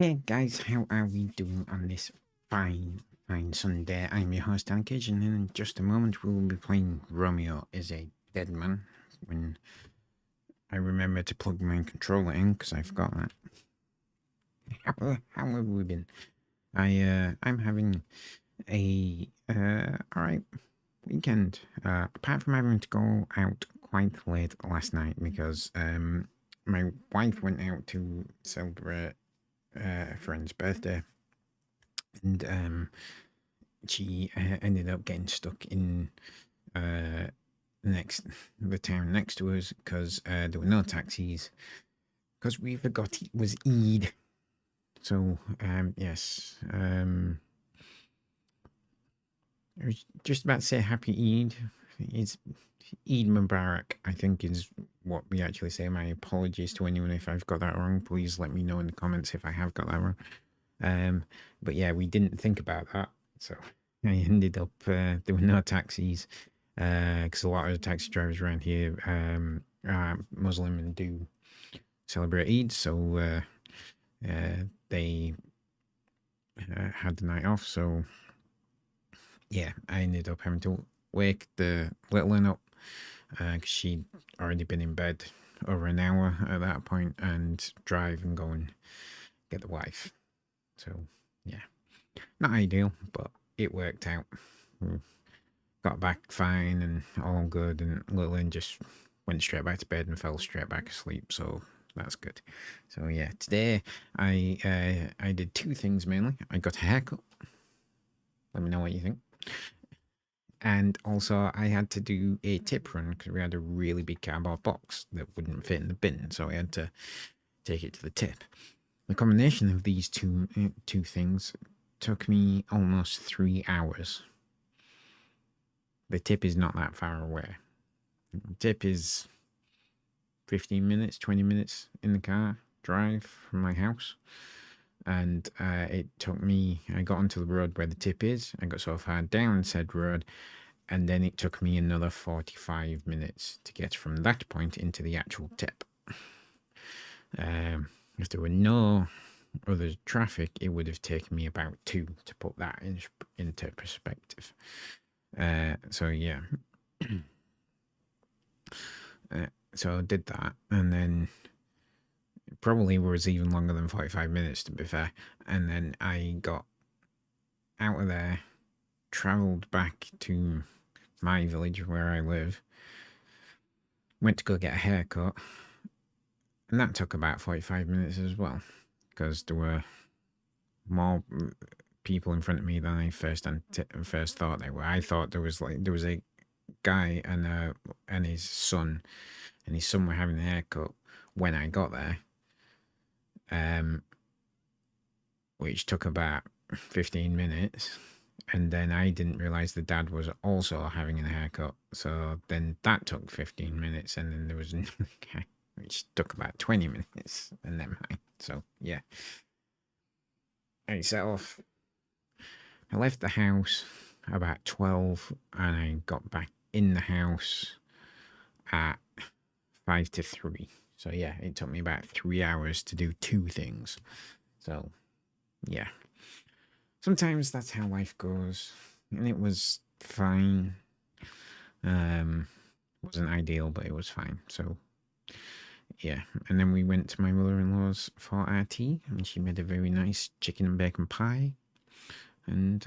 Hey guys, how are we doing on this fine Sunday? I'm your host Danarkage, and in just a moment we will be playing Romeo Is A Deadman. When I remember to plug my controller in because I forgot that. How have we been? I'm having a alright weekend. Apart from having to go out quite late last night because my wife went out to celebrate a friend's birthday, and she ended up getting stuck in uh, the town next to us because there were no taxis because we forgot it was Eid. So yes, I was just about to say Happy Eid. It's Eid Mubarak, I think, is what we actually say. My apologies to anyone if I've got that wrong. Please let me know in the comments if I have got that wrong. But yeah, we didn't think about that, so I ended up there were no taxis because a lot of the taxi drivers around here are Muslim and do celebrate Eid, so they had the night off. So yeah, I ended up having to wake the little one up because she'd already been in bed over an hour at that point, and drive and go and get the wife. So yeah, not ideal, but it worked out. We got back fine and all good, and Lillian just went straight back to bed and fell straight back asleep. So that's good. So yeah, today I did two things mainly. I got a haircut. Let me know what you think. And also, I had to do a tip run because we had a really big cardboard box that wouldn't fit in the bin, so I had to take it to the tip. The combination of these two things took me almost 3 hours. The tip is not that far away. The tip is 15 minutes, 20 minutes in the car drive from my house. And it took me, I got onto the road where the tip is. I got so far down said road, and then it took me another 45 minutes to get from that point into the actual tip. If there were no other traffic, it would have taken me about 2 to put that into perspective. So yeah. So I did that, and then it probably was even longer than 45 minutes, to be fair. And then I got out of there, travelled back to my village where I live, went to go get a haircut, and that took about 45 minutes as well, because there were more people in front of me than I first thought they were. I thought there was a guy and his son, and his son were having a haircut when I got there, which took about 15 minutes. And then I didn't realize the dad was also having a haircut. So then that took 15 minutes. And then there was another guy, which took about 20 minutes. And then mine. So yeah. I set off. I left the house about 12, and I got back in the house at 5 to 3. So yeah, it took me about 3 hours to do two things. So yeah. Sometimes that's how life goes, and it was fine. Wasn't ideal, but it was fine. So yeah, and then we went to my mother-in-law's for our tea, and she made a very nice chicken and bacon pie, and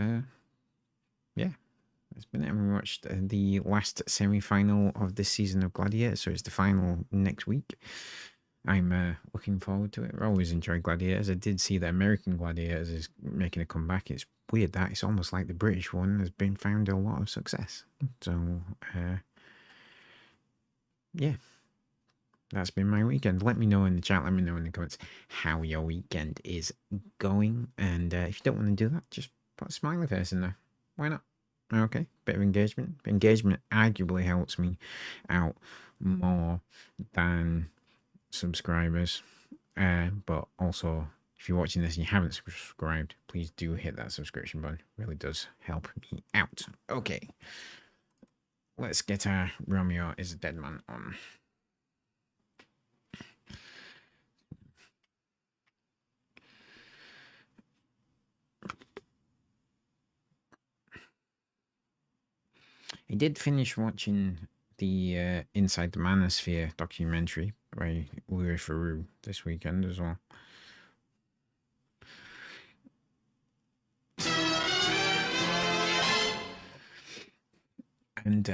yeah, it's been it. And we watched the last semi-final of this season of Gladiator, so it's the final next week. I'm looking forward to it. I always enjoy Gladiators. I did see that American Gladiators is making a comeback. It's weird that it's almost like the British one has been found a lot of success. So, yeah, that's been my weekend. Let me know in the chat. Let me know in the comments how your weekend is going. And if you don't want to do that, just put a smiley face in there. Why not? Okay, bit of engagement. Engagement arguably helps me out more than subscribers, but also if you're watching this and you haven't subscribed, please do hit that subscription button. It really does help me out. Okay, let's get our Romeo Is A Deadman on. I did finish watching the Inside the Manosphere documentary by Louis Theroux this weekend as well. And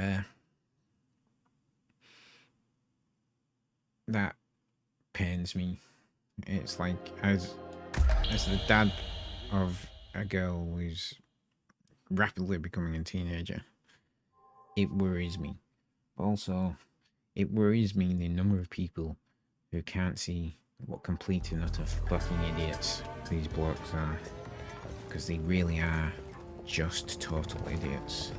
that pains me. It's like, as the dad of a girl who's rapidly becoming a teenager, it worries me. But also, it worries me the number of people who can't see what complete and utter fucking idiots these blokes are. Because they really are just total idiots.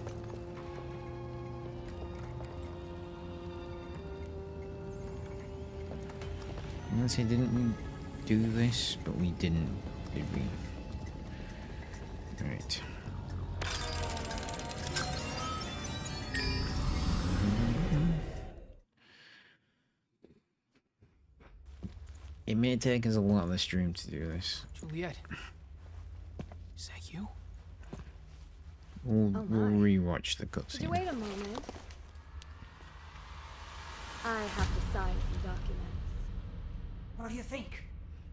Unless I didn't do this, but we didn't, did we? Right. It may take us a lot of the stream to do this. Juliet, is that you? We'll rewatch the Could you cutscene. wait a moment? I have to sign some documents. What do you think?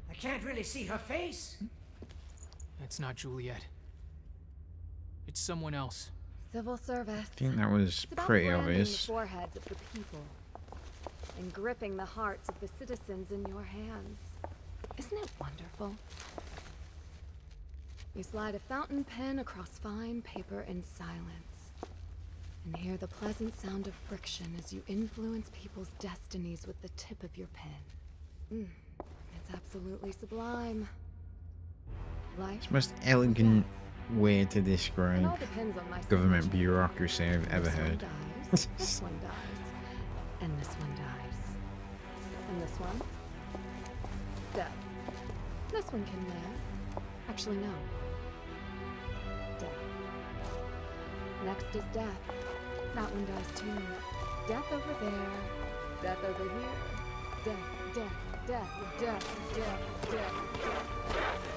I can't really see her face. It's not Juliet. It's someone else. Civil service. I think that was It's about pretty branding obvious. the foreheads of the people and gripping the hearts of the citizens in your hands. Isn't it wonderful? You slide a fountain pen across fine paper in silence and hear the pleasant sound of friction as you influence people's destinies with the tip of your pen. It's absolutely sublime. Life It's the most elegant way to it describe all depends on my government signature. bureaucracy I've ever This one heard. dies, this one dies, and this one dies, and this one, death. This one can live. Actually, no. Death. Next is death. That one dies too. Death over there. Death over here. Death, death, death, death, death, death,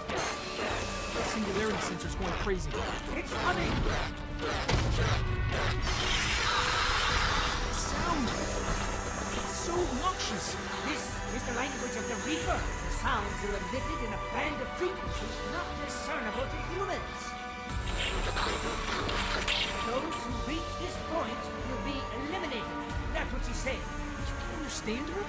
death. The singularity sensor's going crazy. It's coming! The sound! It's so obnoxious. This is the language of the Reaper. The sounds are emitted in a band of frequencies not discernible to humans. Those who reach this point will be eliminated. That's what she said. You understand her?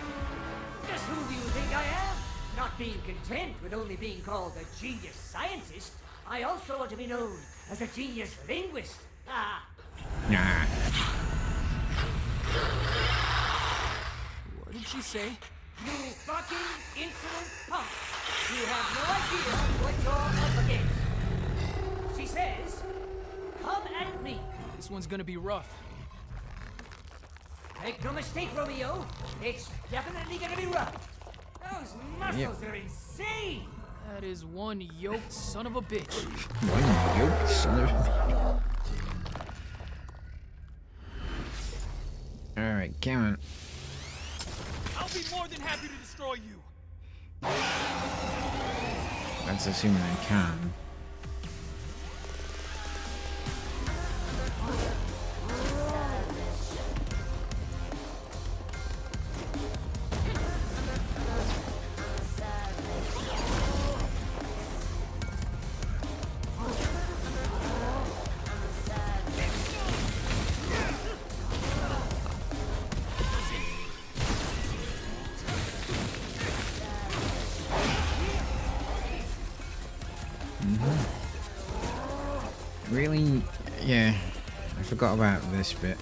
Just who do you think I am? Not being content with only being called a genius scientist, I also want to be known as a genius linguist. Ah, Nah. What did she say? you fucking insolent punk! You have no idea what you're up against. She says, come at me. This one's gonna be rough. Make no mistake, Romeo. It's definitely gonna be rough. Those muscles are insane. That is one yoked son of a bitch. One yoked son of a... Alright, come on. I'll be more than happy to destroy you. That's assuming I can. Really? Yeah, I forgot about this bit.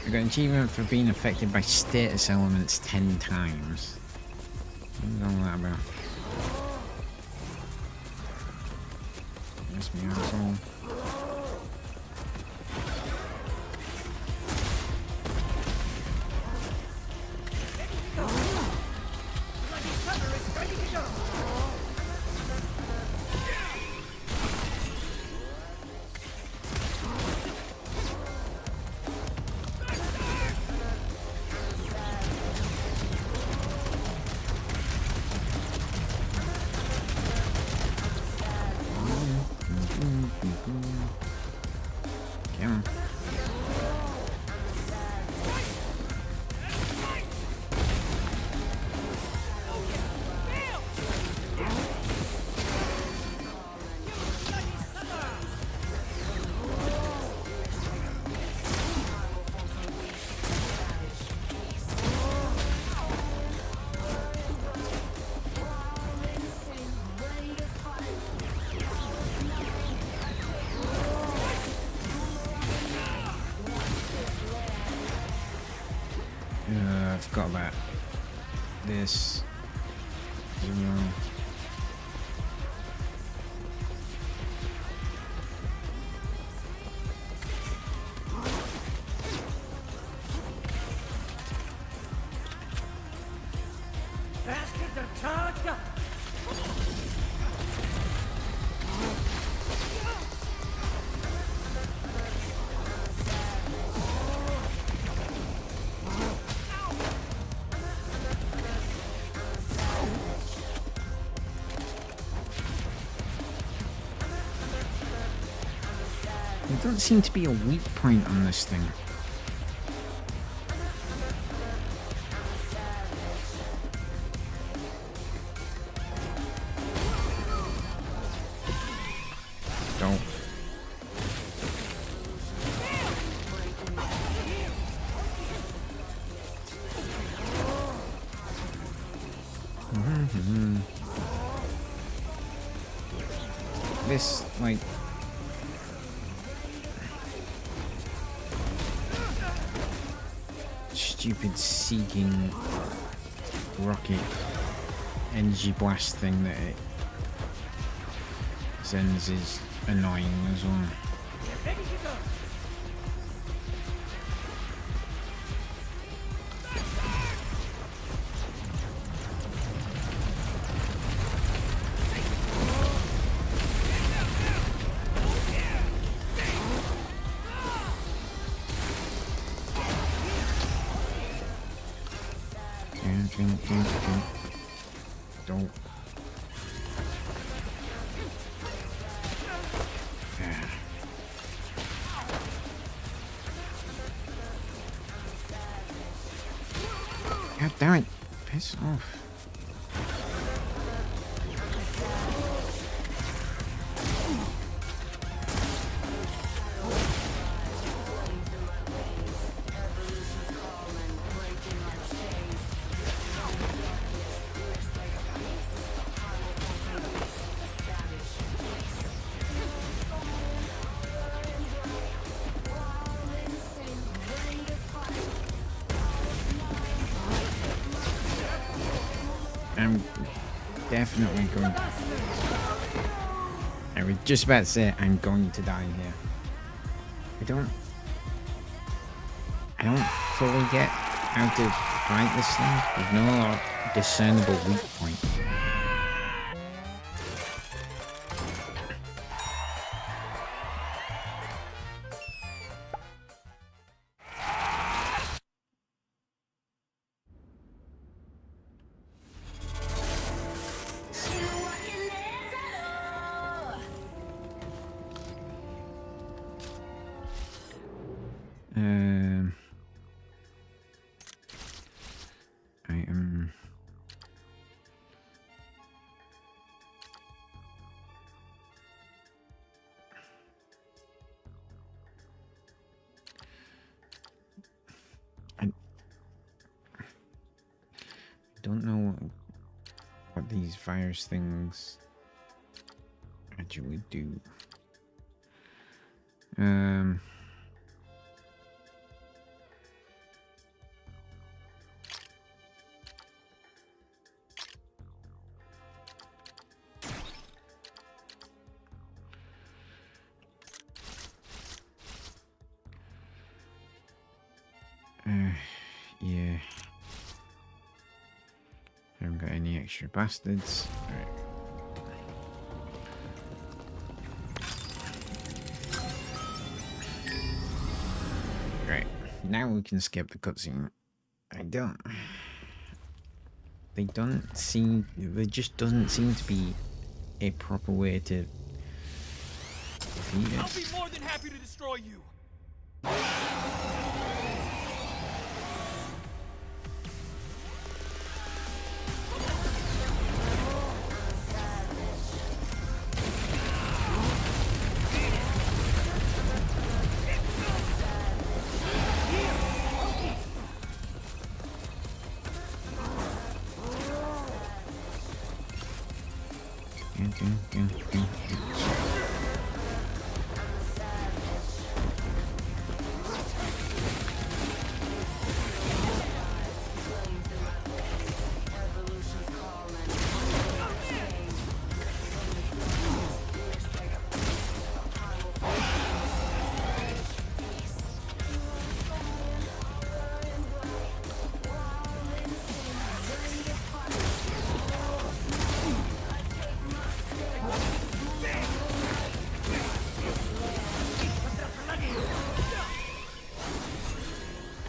I got an achievement for being affected by status elements 10 times. What's all that about? That's me, asshole. Come on. I forgot about this. Bastards are charged up. There doesn't seem to be a weak point on this thing. Don't. This, like... stupid seeking rocket energy blast thing that it sends is annoying as well. Ready to go. Don't. God damn it. Piss off. I'm definitely going. I was just about to say I'm going to die here. I don't fully get how to fight this thing. There's no discernible weak point. I am. I don't know what these virus things actually do. Yeah. Haven't got any extra bastards. Right. Now we can skip the cutscene. There just doesn't seem to be a proper way to defeat it. I'll be more than happy to destroy you.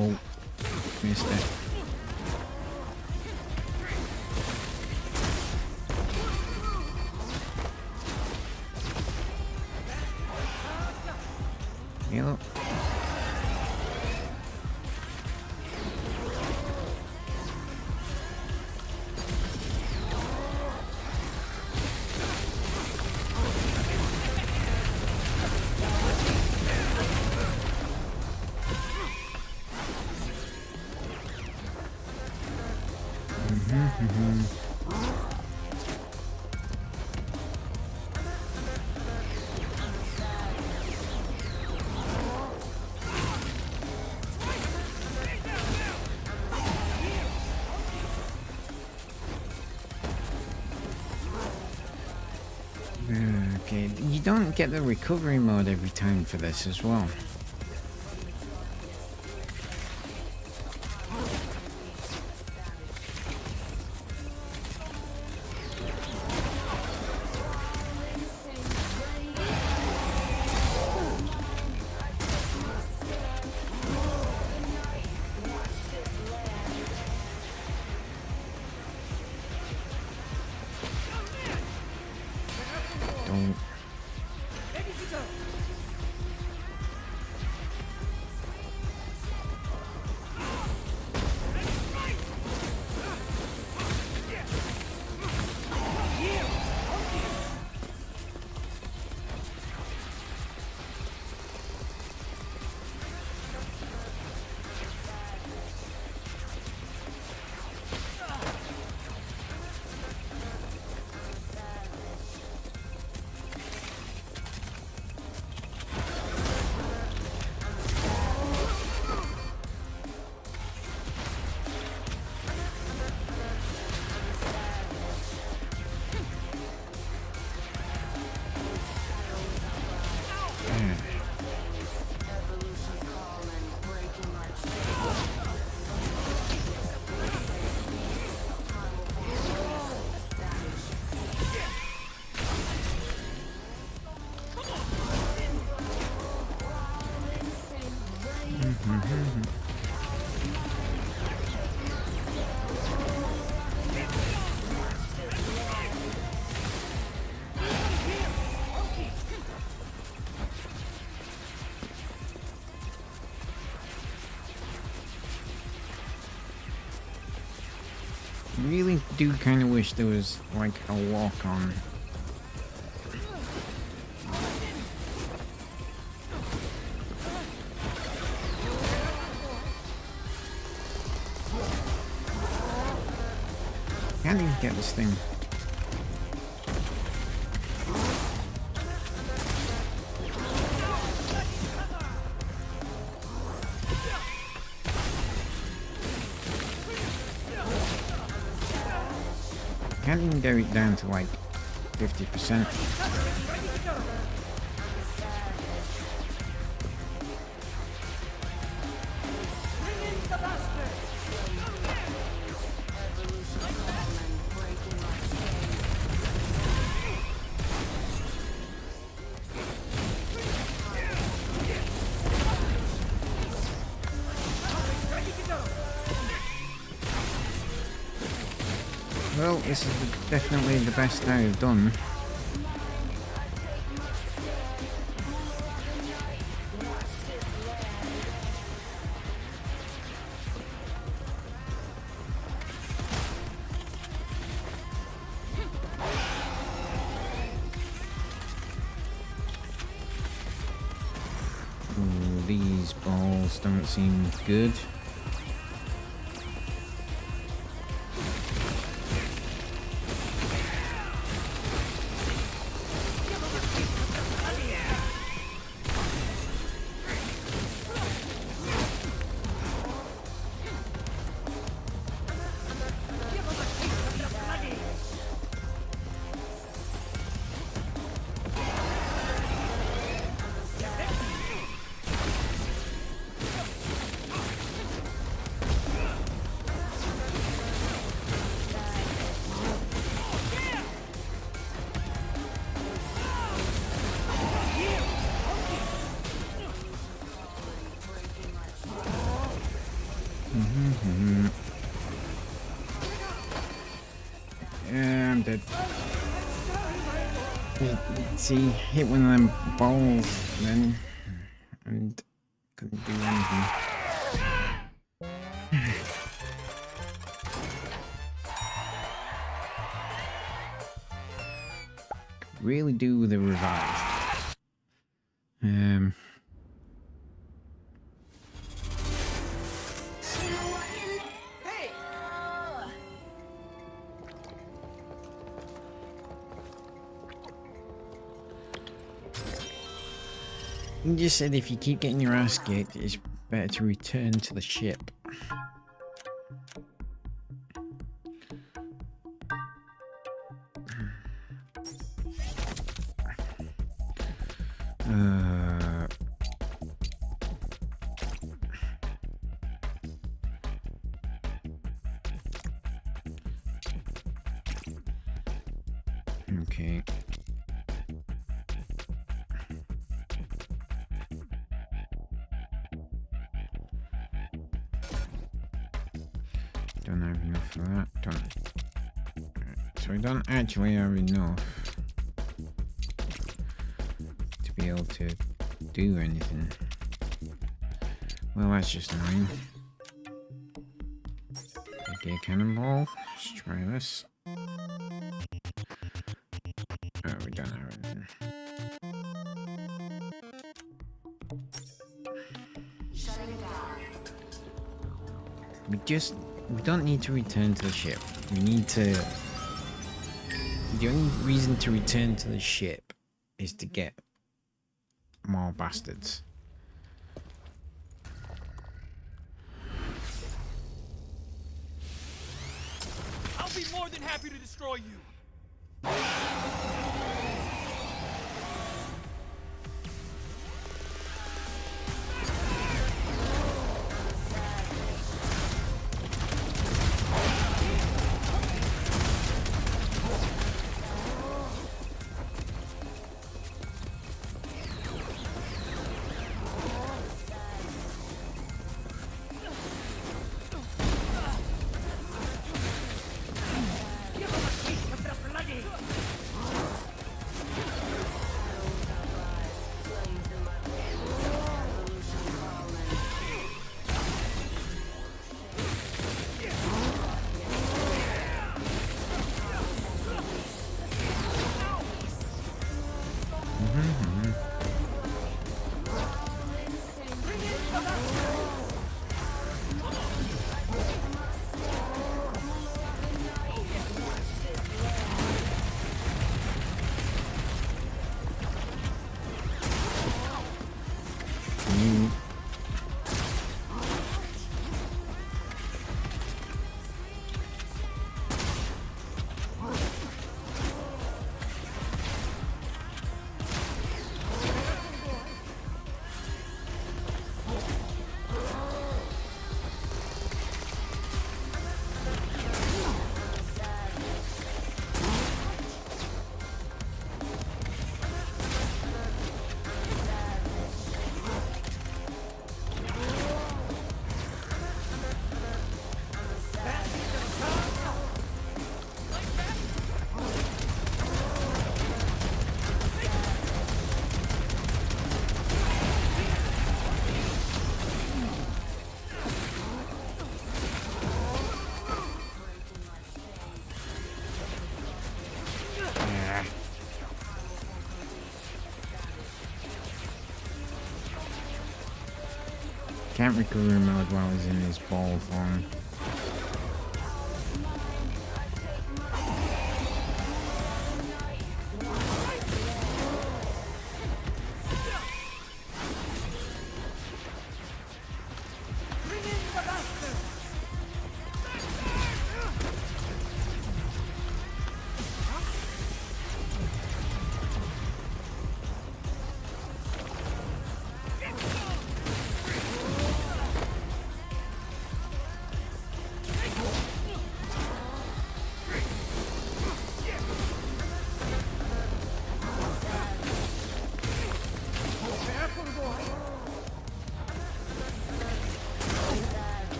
Oh, missed it. Yellow. Okay, you don't get the recovery mode every time for this as well. Don't. Really do kind of wish there was like a walk on. Can't even get this thing. Can't even get it down to like 50%. Well, this is definitely the best I've done. these balls don't seem good. Yeah, I'm dead. See, hit one of them balls then, and couldn't do anything. Could really do with a revive. You just said if you keep getting your ass kicked, it's better to return to the ship. Okay. Don't have enough for that. So we don't actually have enough to be able to do anything. Well, that's just annoying. Okay, cannonball. Let's try this. Oh, we don't have anything. We don't need to return to the ship. We need to... The only reason to return to the ship is to get more bastards. I'll be more than happy to destroy you. Can't recovery mode while he's in his ball form.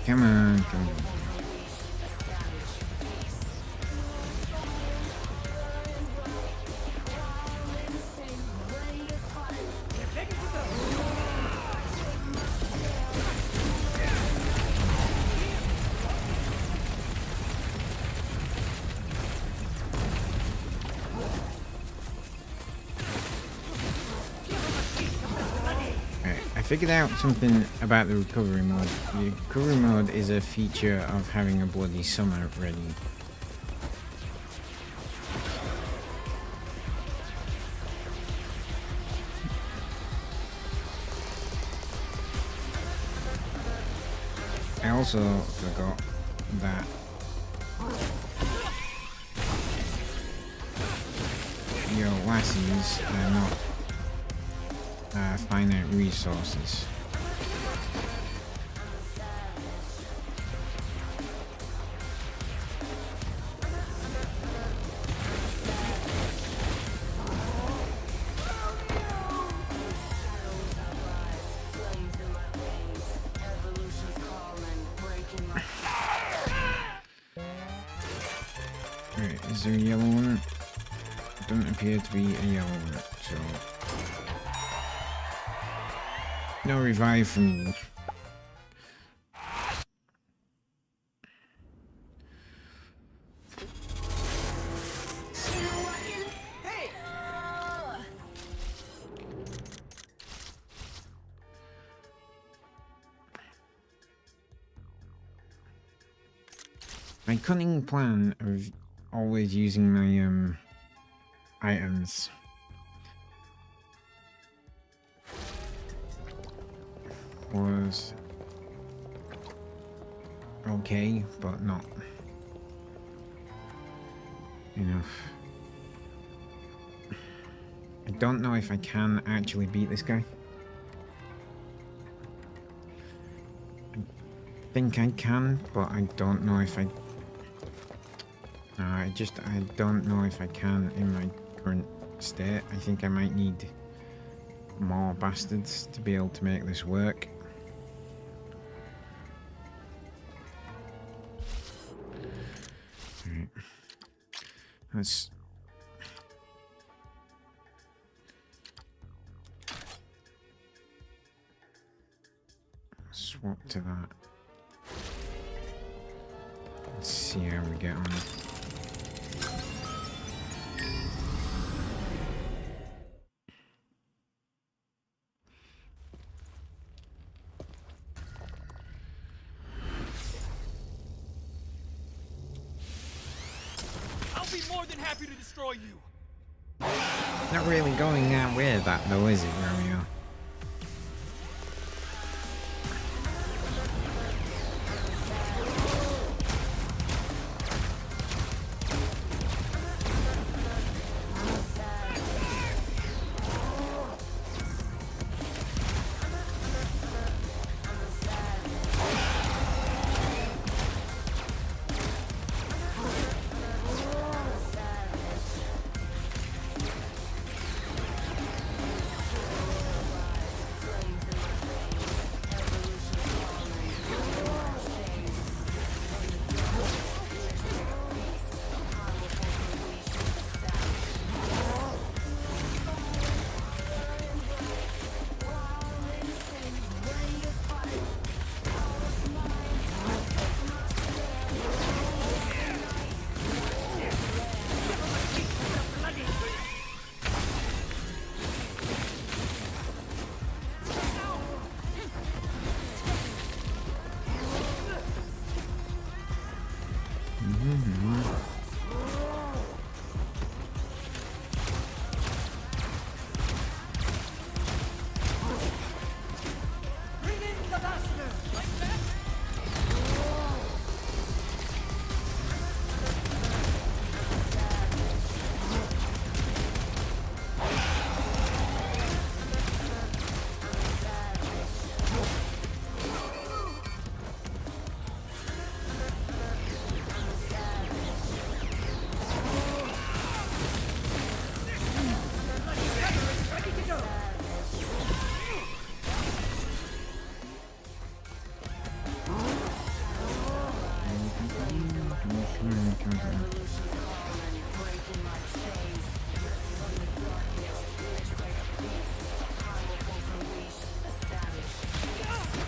Come on, come on. I figured out something about the recovery mode. The recovery mode is a feature of having a bloody summer ready. I also forgot that your lassies are not finite resources. Right, is there a yellow one? Doesn't appear to be a yellow one, so no revive from me. My cunning plan of always using my items was okay, but not enough. I don't know if I can actually beat this guy. I think I can, but I don't know if I... I don't know if I can in my current state. I think I might need more bastards to be able to make this work. Alright. Let's swap to that. Let's see how we get on. More than happy to destroy you. Not really going that way, that though, is it, Romeo? Bring in the bastard! Like that? Ready to go!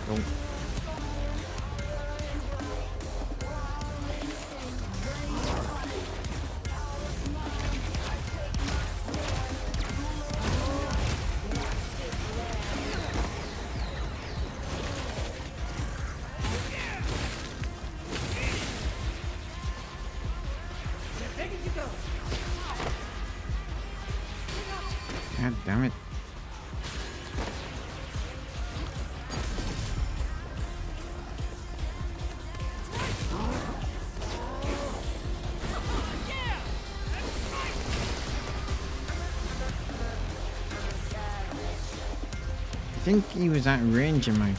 Don't. Ready to go! God damn it. I think he was at range of my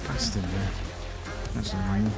bastard there. That's annoying.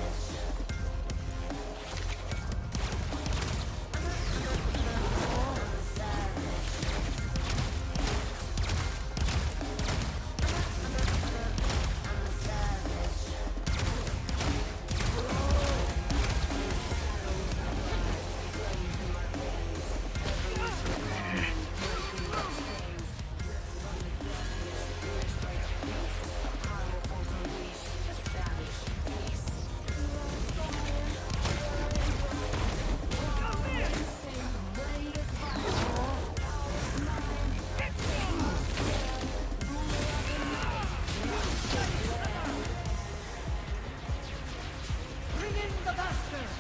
Bring in the bastards!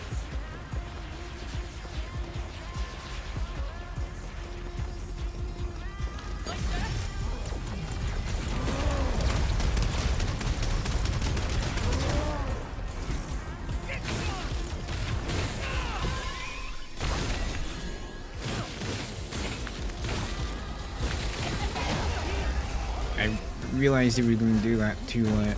I realized he was going to do that too late.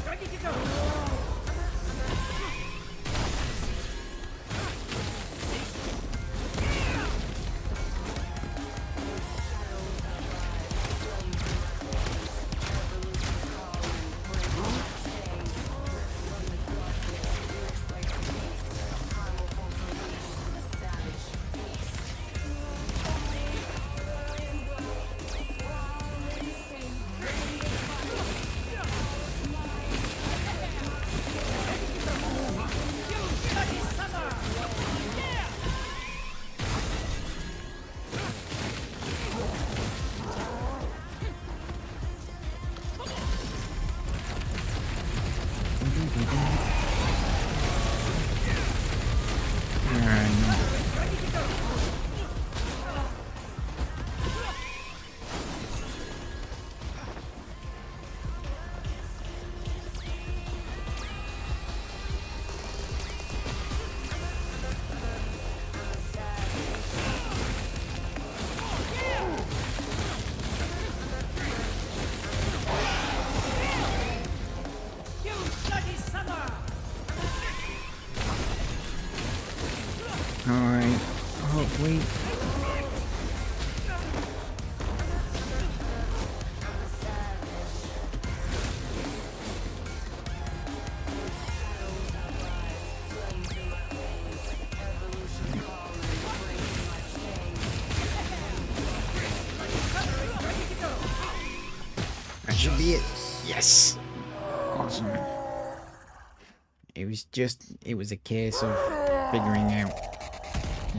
Ready to go! Alright. Oh, wait. That should be it. Yes. Awesome. It was a case of figuring out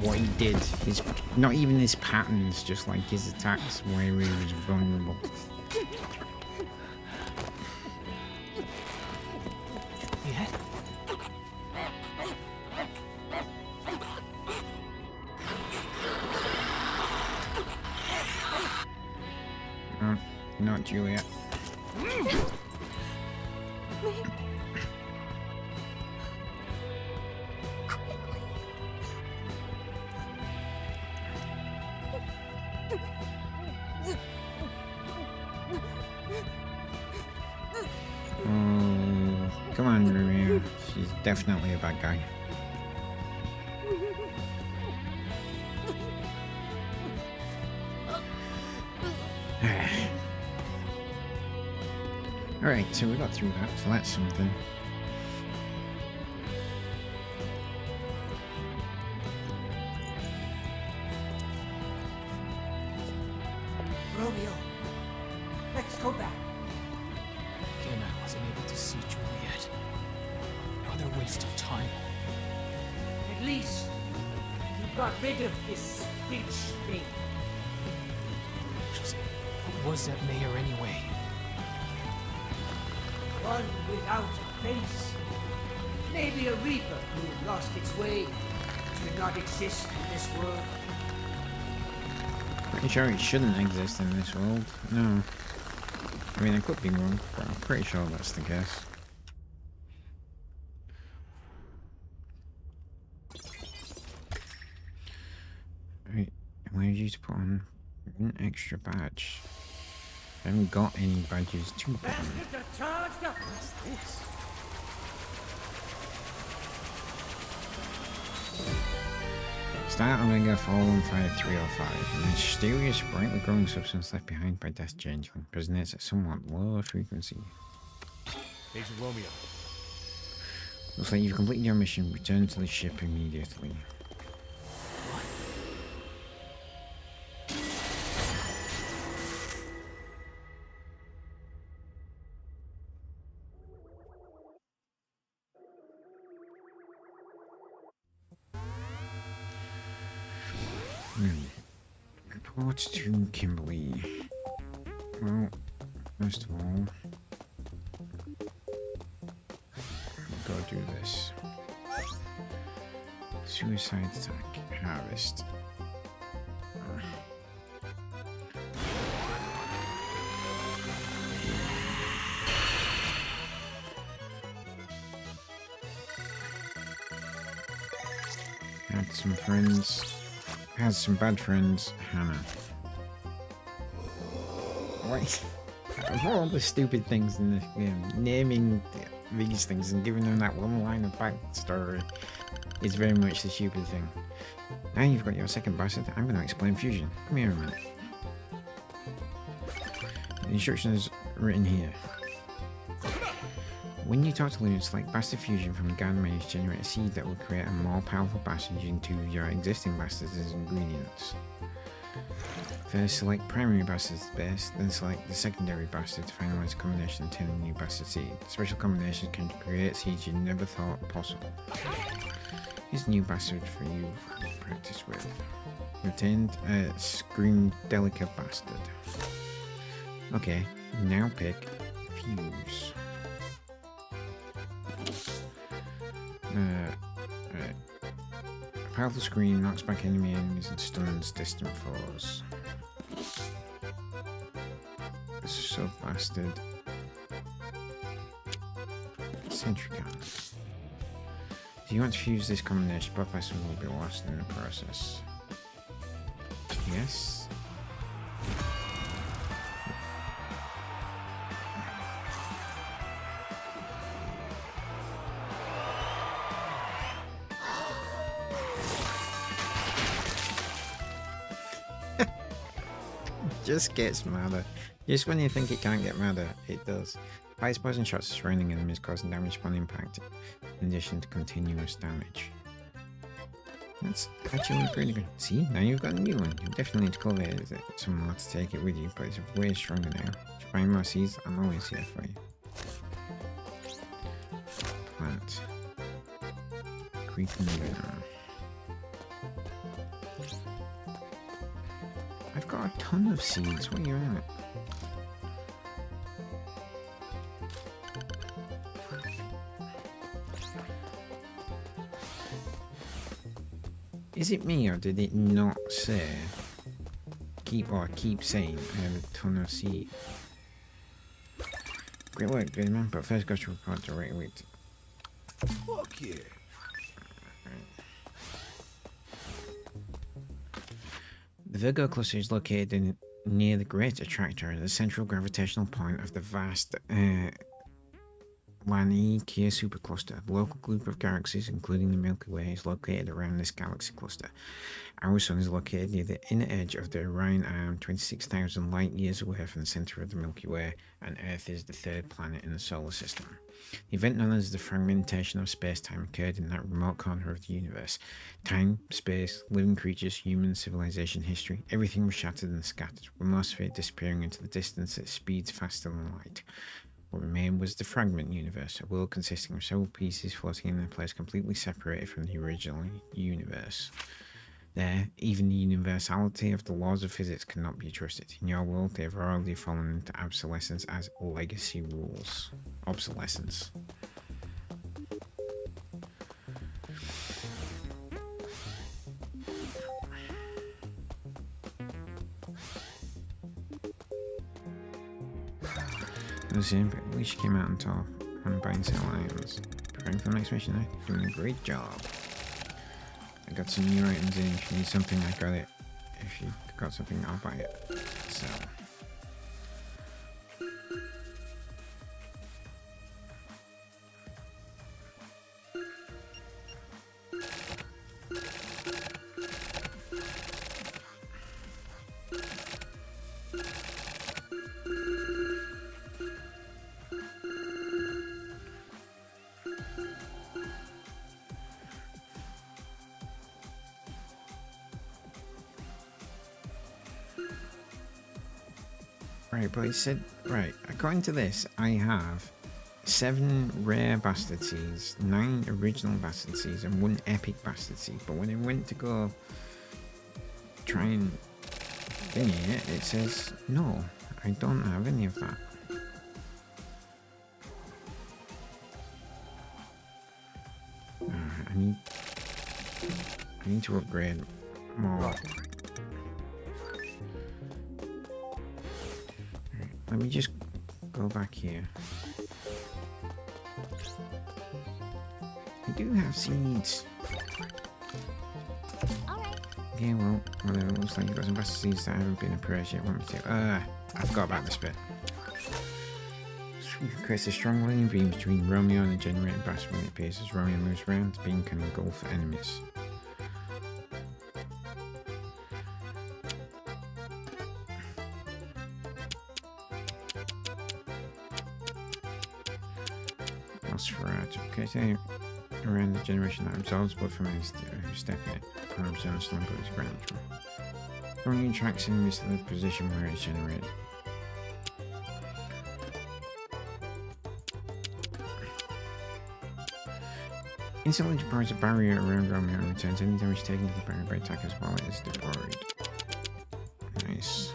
what he did. His, not even his patterns, just like his attacks where he was vulnerable. Yeah? No, not Juliet. Oh, come on, Romeo. She's definitely a bad guy. Alright, so we got through that, so that's something. Romeo, let's go back. Again, I wasn't able to see Juliet. Another waste of time. At least you got rid of this bitch thing. Just, who was that mayor anyway? One without a face. Maybe a reaper who lost its way. Should not exist in this world. Pretty sure it shouldn't exist in this world. No. I mean, I could be wrong, but I'm pretty sure that's the case. Right, I wanted you to put on an extra badge. I haven't got any badges to put on. Bastards are charged up. What's this? Start Omega 415305. A mysterious, brightly glowing substance left behind by Death Changeling. Resonates at somewhat lower frequency. Agent Romeo. Looks like you've completed your mission. Return to the ship immediately. Report to Kimberly. Well, first of all, I've got to do this. Suicide attack, harvest. Had some friends. Has some bad friends, Hannah. What? Of all the stupid things in this game, naming these things and giving them that one line of backstory is very much the stupid thing. Now you've got your second bastard, I'm going to explain fusion. Come here a minute. The instructions written here. When you talk to Luna, select Bastard Fusion from the garden menu to generate a seed that will create a more powerful bastard using two of your existing bastards as ingredients. First, select Primary Bastard's base, then select the Secondary Bastard to finalize a combination and turn a new bastard seed. Special combinations can create seeds you never thought possible. Here's a new bastard for you to practice with. You obtained a Scream Delicate Bastard. Okay, now pick Fuse. Right. A powerful scream knocks back enemy enemies and stuns distant foes. Sub bastard. Sentry gun. If you want to fuse this combination, both bastards will be lost in the process. Yes. Just gets madder. Just when you think it can't get madder, it does. Fires poison shots surrounding enemies, causing damage upon impact, in addition to continuous damage. That's actually pretty good. See, now you've got a new one. You definitely need to cultivate it some more to take it with you, but it's way stronger now. If you find more seeds, I'm always here for you. Plant. creeping venom. I've got a ton of seeds. What are you at? Is it me or did it not say? Keep saying I have a ton of seeds. Great work, DeadMan, but first got to report directly to... Fuck yeah. The Virgo cluster is located near the Great Attractor, the central gravitational point of the vast Laniakea supercluster. The local group of galaxies, including the Milky Way, is located around this galaxy cluster. Our sun is located near the inner edge of the Orion Arm, 26,000 light years away from the center of the Milky Way, and Earth is the third planet in the solar system. The event known as the fragmentation of space-time occurred in that remote corner of the universe. Time, space, living creatures, human civilization, history, everything was shattered and scattered, with most of it disappearing into the distance at speeds faster than light. What remained was the fragment universe, a world consisting of several pieces floating in their place completely separated from the original universe. There, even the universality of the laws of physics cannot be trusted. In your world, they have already fallen into obsolescence as legacy rules. Obsolescence. Listen, but at least you came out on top on buying sale items. Preparing for the next mission, doing a great job. I got some new items in. If you need something, I got it. If you got something, I'll buy it. So. Right, but it said, right, according to this, I have 7 rare bastard seeds, 9 original bastard seeds, and 1 epic bastard seed. But when I went to go try and thingy it, it says, no, I don't have any of that. I need to upgrade more. Let me just go back here. I do have seeds. Alright. Okay, well, whatever. Looks like you've got some bastard seeds that haven't been appraised yet. Want me to? I forgot about this bit. It creates a strong line beam between Romeo and the generated bastard when it appears. As Romeo moves around, the beam can engulf enemies. Okay, so around the generation that absorbs blood from enemies who step in it, and observe the slump of its ground control. Romeo tracks enemies to the position where it's generated. Instantly deploys a barrier around Romeo and returns any damage taken to the barrier by attackers while it is deployed. Nice.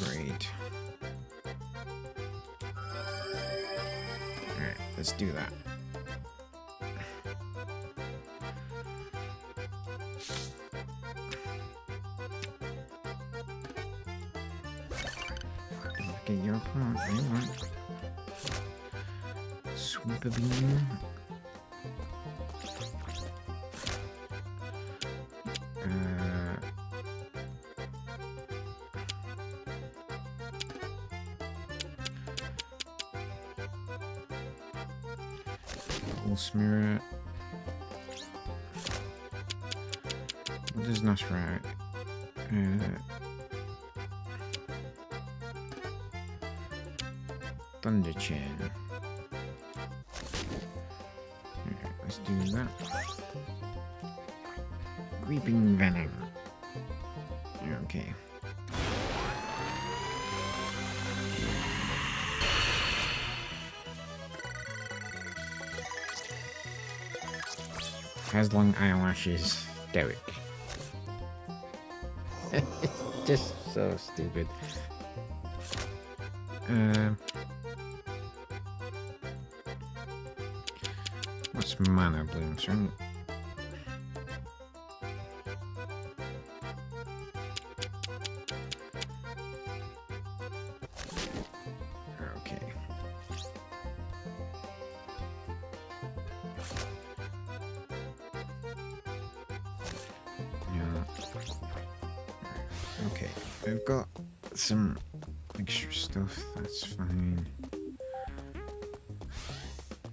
Great. Alright, let's do that. Get your opponent. Right. Sweep a beam. Mirror. What is not right? Thunder Chain. Alright, let's do that. Creeping Venom. Okay. has long eyelashes, Derek. It's just so stupid. What's mana blooms, right? Okay. Yeah. Okay, I've got some extra stuff, that's fine.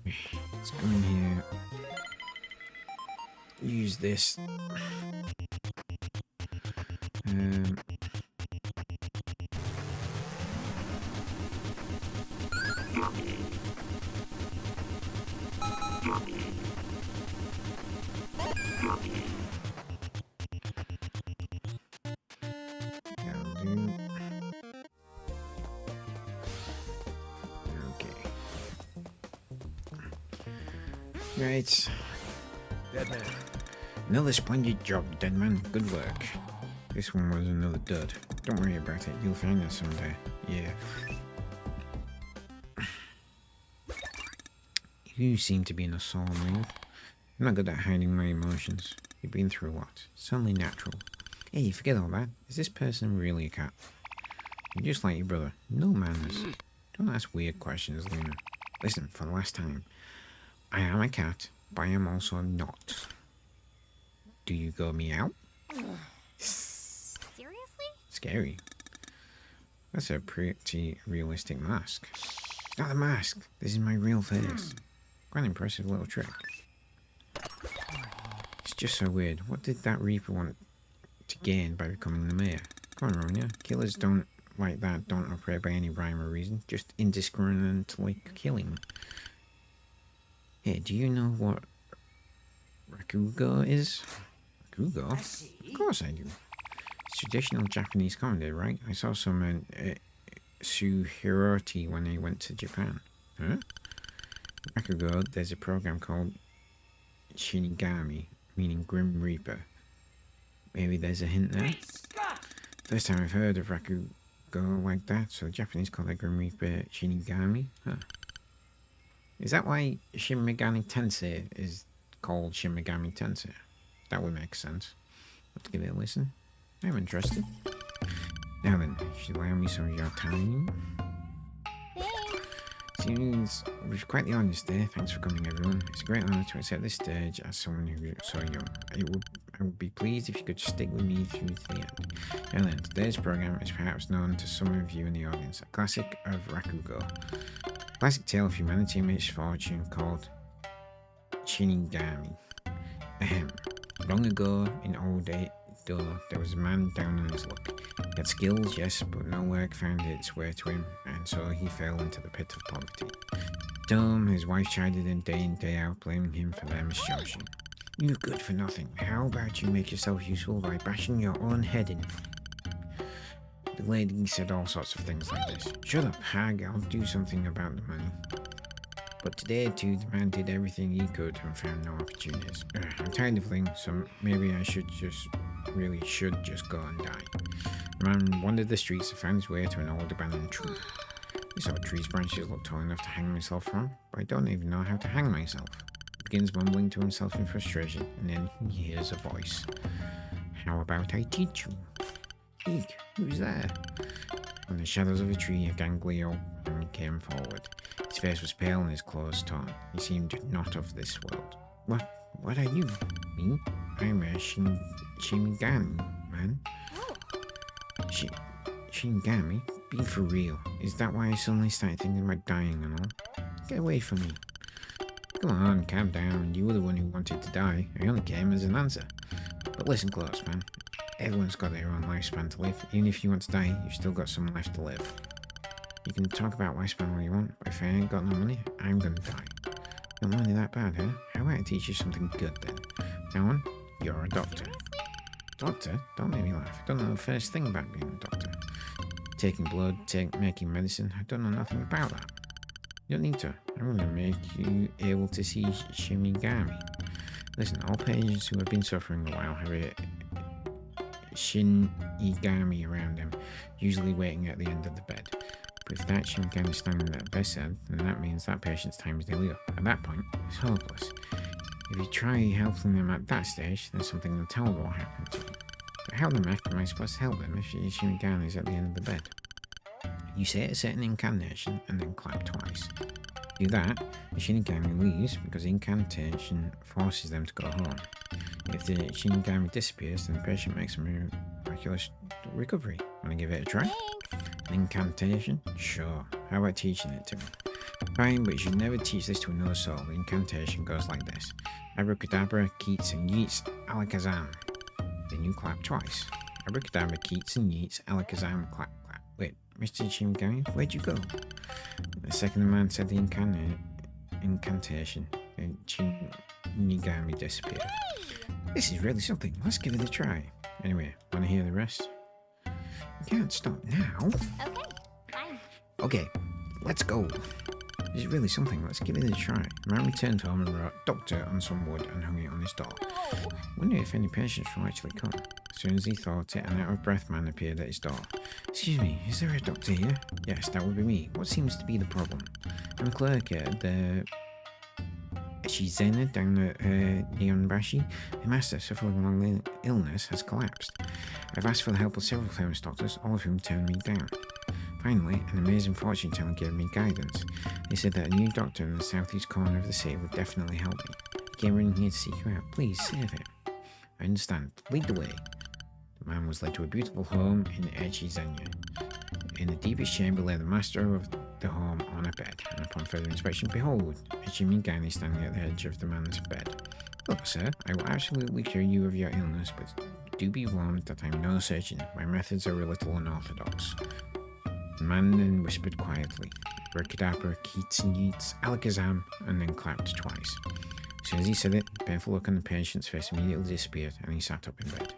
Let's go in here. Use this. That'll do. Okay. Right. Deadman. Another splendid job, Deadman. Good work. This one was another dud. Don't worry about it. You'll find us someday. Yeah. You seem to be in a sore mood. I'm not good at hiding my emotions. You've been through a lot. It's only natural. Hey, forget all that. Is this person really a cat? You're just like your brother. No manners. Don't ask weird questions, Luna. Listen, for the last time. I am a cat, but I am also not. Do you go meow? Seriously? Scary. That's a pretty realistic mask. It's not a mask. This is my real face. Quite an impressive little trick. It's just so weird. What did that Reaper want to gain by becoming the mayor? Come on, Romeo. Killers don't like that don't operate by any rhyme or reason. Just indiscriminately killing. Hey, do you know what rakugo is? Rakugo? I see. Of course I do. It's traditional Japanese comedy, right? I saw some Suhiroti when I went to Japan. Huh? Rakugo, there's a program called Shinigami, meaning Grim Reaper. Maybe there's a hint there? Great Scott! First time I've heard of Rakugo like that, so the Japanese call that Grim Reaper Shinigami? Huh. Is that why Shin Megami Tensei is called Shin Megami Tensei? That would make sense. Let's give it a listen. I'm interested. Now then, if you allow me some of your time. Thanks. Seems was quite the honor today. Thanks for coming, everyone. It's a great honor to accept this stage as someone who's so young. I would be pleased if you could stick with me through to the end. Now then, today's program is perhaps known to some of you in the audience. A classic of Rakugo. Classic tale of humanity and misfortune called Shinigami. Ahem. Long ago, in old age, there was a man down on his luck. He had skills, yes, but no work found its way to him, and so he fell into the pit of poverty. Tom, his wife chided him day in, day out, blaming him for their misfortune. You're good for nothing. How about you make yourself useful by bashing your own head in? The lady said all sorts of things like this. Shut up, hag, I'll do something about the money. But today, too, the man did everything he could and found no opportunities. I'm tired of things, so maybe I should just go and die. The man wandered the streets and found his way to an old abandoned tree. This old tree's branches look tall enough to hang myself from, but I don't even know how to hang myself. He begins mumbling to himself in frustration, and then he hears a voice. How about I teach you? Eek, who's there? From the shadows of a tree, a gangly old man came forward. His face was pale and his clothes torn. He seemed not of this world. What are you? Me? I'm a Shinigami, man. Oh. Shinigami? Be for real. Is that why I suddenly started thinking about dying and all? Get away from me. Come on, calm down. You were the one who wanted to die. I only came as an answer. But listen close, man. Everyone's got their own lifespan to live. Even if you want to die, you've still got some life to live. You can talk about lifespan all you want, but if I ain't got no money, I'm gonna die. Your money that bad, huh? How about I teach you something good then? Now on, you're a doctor. Doctor? Don't make me laugh. I don't know the first thing about being a doctor. Taking blood, making medicine, I don't know nothing about that. You don't need to. I'm going to make you able to see Shinigami. Listen, all patients who have been suffering a while have a Shinigami around them, usually waiting at the end of the bed. But if that Shinigami is standing at the bedside, then that means that patient's time is nearly up. At that point, it's hopeless. If you try helping them at that stage, then something terrible will happen to you. But how the heck am I supposed to help them if your Shinigami is at the end of the bed? You say a certain incantation and then clap twice. Do that, the Shinigami leaves because the incantation forces them to go home. If the Shinigami disappears, then the patient makes a miraculous recovery. Want to give it a try? Thanks. An incantation? Sure. How about teaching it to me? Fine, but you should never teach this to another soul. The incantation goes like this. Abracadabra, Keats and Yeats, Alakazam. Then you clap twice. Abracadabra, Keats and Yeats, Alakazam, clap, clap. Wait, Mr. Shinigami, where'd you go? The second the man said the incantation, the Shinigami disappeared. This is really something. Let's give it a try. Anyway, want to hear the rest? You can't stop now. Okay, fine. Okay, let's go. This is really something. Let's give it a try. The man returned home and wrote "Doctor" on some wood and hung it on his door. No. Wonder if any patients will actually come. As soon as he thought it, an out-of-breath man appeared at his door. Excuse me, is there a doctor here? Yes, that would be me. What seems to be the problem? I'm a clerk at the Shizena down at Nihonbashi. The master, suffering from long illness, has collapsed. I've asked for the help of several famous doctors, all of whom turned me down. Finally, an amazing fortune teller gave me guidance. They said that a new doctor in the southeast corner of the city would definitely help me. He came in here to seek you out. Please, save him. I understand. Lead the way. The man was led to a beautiful home in Echizenya. In the deepest chamber lay the master of the home on a bed, and upon further inspection, behold, a Shinigami standing at the edge of the man's bed. Look, sir, I will absolutely cure you of your illness, but do be warned that I'm no surgeon. My methods are a little unorthodox. The man then whispered quietly, Abracadabra, Keats and Yeats, Alakazam, and then clapped twice. As soon as he said it, the painful look on the patient's face immediately disappeared, and he sat up in bed.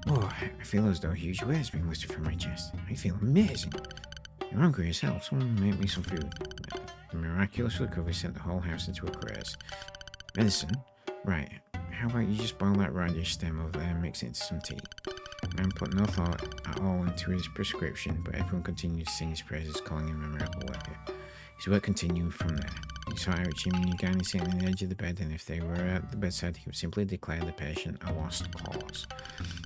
Oh, I feel as though a huge weight has been lifted from my chest. I feel amazing. You're hungry as hell. Someone make me some food. The miraculous recovery sent the whole house into a craze. Medicine? Right. How about you just boil that radish stem over there and mix it into some tea? The man put no thought at all into his prescription, but everyone continued to sing his praises, calling him a miracle worker. His work continued from there. He saw Shinigami sitting on the edge of the bed, and if they were at the bedside, he would simply declare the patient a lost cause.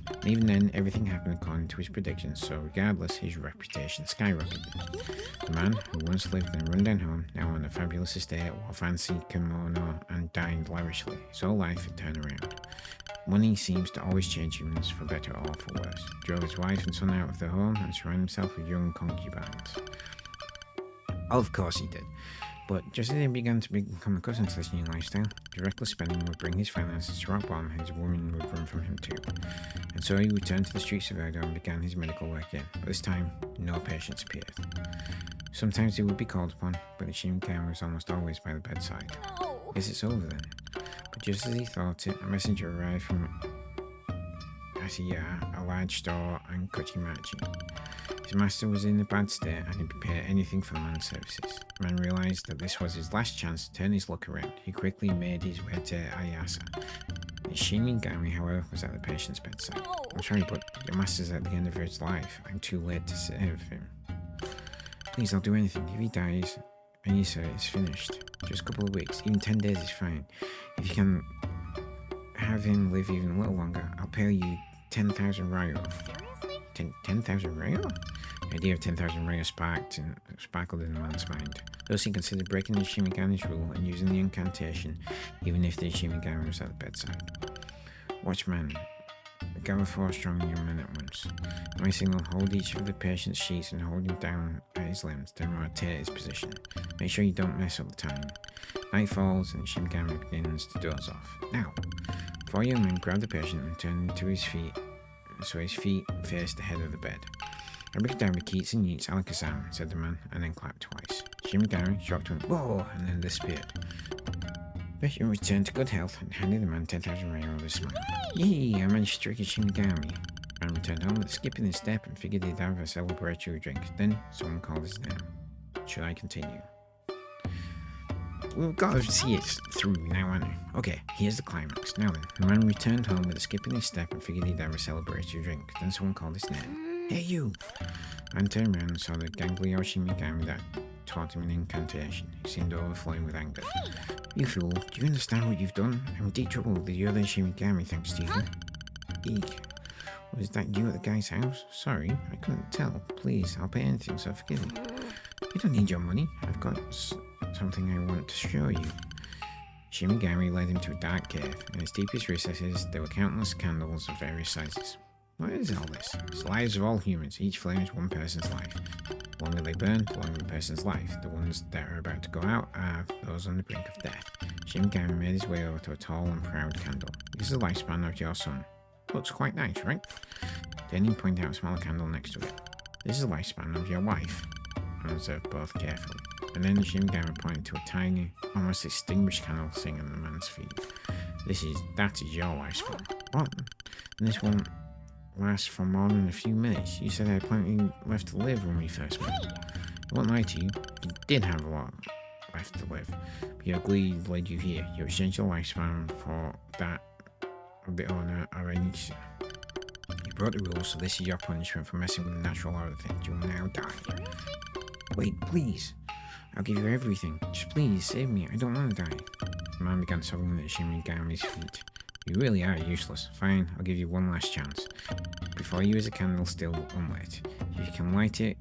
And even then, everything happened according to his predictions, so regardless, his reputation skyrocketed. The man, who once lived in a rundown home, now owned a fabulous estate, wore fancy kimono, and dined lavishly. His whole life had turned around. Money seems to always change humans, for better or for worse. He drove his wife and son out of the home and surrounded himself with young concubines. Of course he did. But just as he began to become accustomed to this new lifestyle, his reckless spending would bring his finances to rock bottom and his woman would run from him too. And so he returned to the streets of Edo and began his medical work again. But this time, no patients appeared. Sometimes he would be called upon, but the Shinigami was almost always by the bedside. No. Guess it's over then. But just as he thought it, a messenger arrived from Asiya, a large store in Kochimachi. His master was in a bad state and he'd pay anything for the man's services. The man realized that this was his last chance to turn his luck around. He quickly made his way to Ayasa. The Shinigami, however, was at the patient's bedside. No. I'm sorry, but your master's at the end of his life. I'm too late to save him. Please, I'll do anything. If he dies, Ayasa is finished. Just a couple of weeks, even 10 days is fine. If you can have him live even a little longer, I'll pay you 10,000 ryo. Seriously? 10,000 ryo? The idea of 10,000 ryo sparkled in the man's mind. Thus he considered breaking the Shinigami's rule and using the incantation, even if the Shinigami was at the bedside. Watchman, gather 4 strong young men at once. My signal, hold each of the patient's sheets and hold him down at his limbs, then rotate his position. Make sure you don't mess up the timing. Night falls and Shinigami begins to doze off. Now, 4 young men grab the patient and turn him to his feet, so his feet face the head of the bed. Abracadabra, Keats and Yeats, Alakazam, said the man, and then clapped twice. Shinigami, shocked, went, whoa, and then disappeared. The patient returned to good health and handed the man 10,000 ryo with a smile. Yee, I managed to trick a Shinigami. The man returned home with a skip in his step and figured he'd have a celebratory drink. Then someone called his name. Should I continue? we've got to see it through now, haven't we? Okay, here's the climax. Now then, the man returned home with a skip in his step and figured he'd have a celebratory drink. Then someone called his name. Hey, you! Man turned around and saw the gangly Oshimigami that taught him an incantation. He seemed overflowing with anger. You fool, do you understand what you've done? I'm in deep trouble with the other Shimigami thanks to you. Eek. Was that you at the guy's house? Sorry, I couldn't tell. Please, I'll pay anything, so forgive me. You don't need your money. I've got something I want to show you. Shimigami led him to a dark cave. In its deepest recesses, there were countless candles of various sizes. What is all this? It's the lives of all humans. Each flame is one person's life. The longer they burn, the longer the person's life. The ones that are about to go out are those on the brink of death. Shimigami made his way over to a tall and proud candle. This is the lifespan of your son. Looks quite nice, right? Then he pointed out a smaller candle next to it. This is the lifespan of your wife. I observed both carefully. And then the Shimigami pointed to a tiny, almost extinguished candle sitting on the man's feet. That is your lifespan. What? And this won't last for more than a few minutes. You said I had plenty left to live when we first met. I won't lie to you, you did have a lot left to live. But your greed led you here. You exchanged your lifespan for that of the owner already. You broke the rules, so this is your punishment for messing with the natural order of things. You will now die. Wait, please. I'll give you everything. Just please, save me. I don't want to die. The man began sobbing at Shimigami's feet. You really are useless. Fine, I'll give you one last chance. Before you is a candle still unlit. If you can light it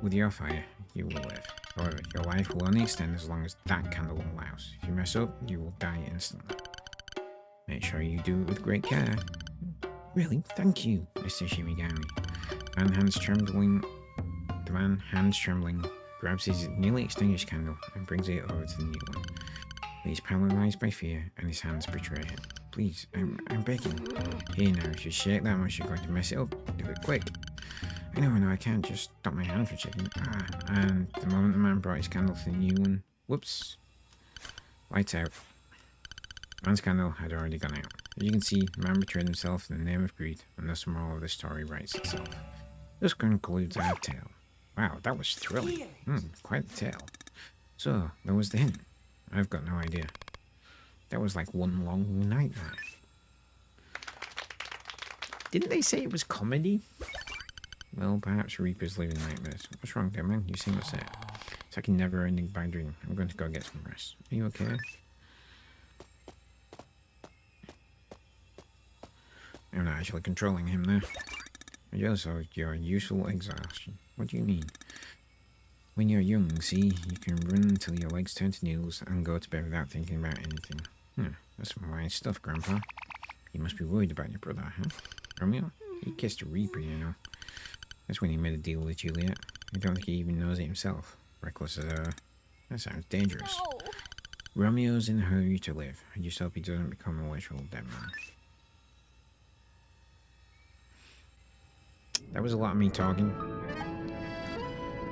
with your fire, you will live. However, your life will only extend as long as that candle allows. If you mess up, you will die instantly. Make sure you do it with great care. Really? Thank you, Mr. Shimigami. The man, hands trembling, grabs his nearly extinguished candle and brings it over to the new one. He is paralyzed by fear and his hands betray him. Please, I'm begging. Here now, if you shake that much, you're going to mess it up. Do it quick. I know, I can't just stop my hand from shaking. And the moment the man brought his candle to the new one, whoops, lights out. The man's candle had already gone out. As you can see, the man betrayed himself in the name of greed, and thus the moral of the story writes itself. This concludes our tale. Wow, that was thrilling. Quite the tale. So, there was the hint. I've got no idea. That was like one long nightmare. Didn't they say it was comedy? Well, perhaps Reaper's living nightmares. What's wrong there, man? You seem upset. It's like a never-ending bad dream. I'm going to go get some rest. Are you okay? I'm not actually controlling him there. Just your usual exhaustion. What do you mean? When you're young, see, you can run until your legs turn to needles and go to bed without thinking about anything. That's some fine stuff, Grandpa. You must be worried about your brother, huh? Romeo? He kissed a Reaper, you know. That's when he made a deal with Juliet. I don't think he even knows it himself. Reckless as ever. That sounds dangerous. No. Romeo's in a hurry to live. I just hope he doesn't become a literal dead man. That was a lot of me talking.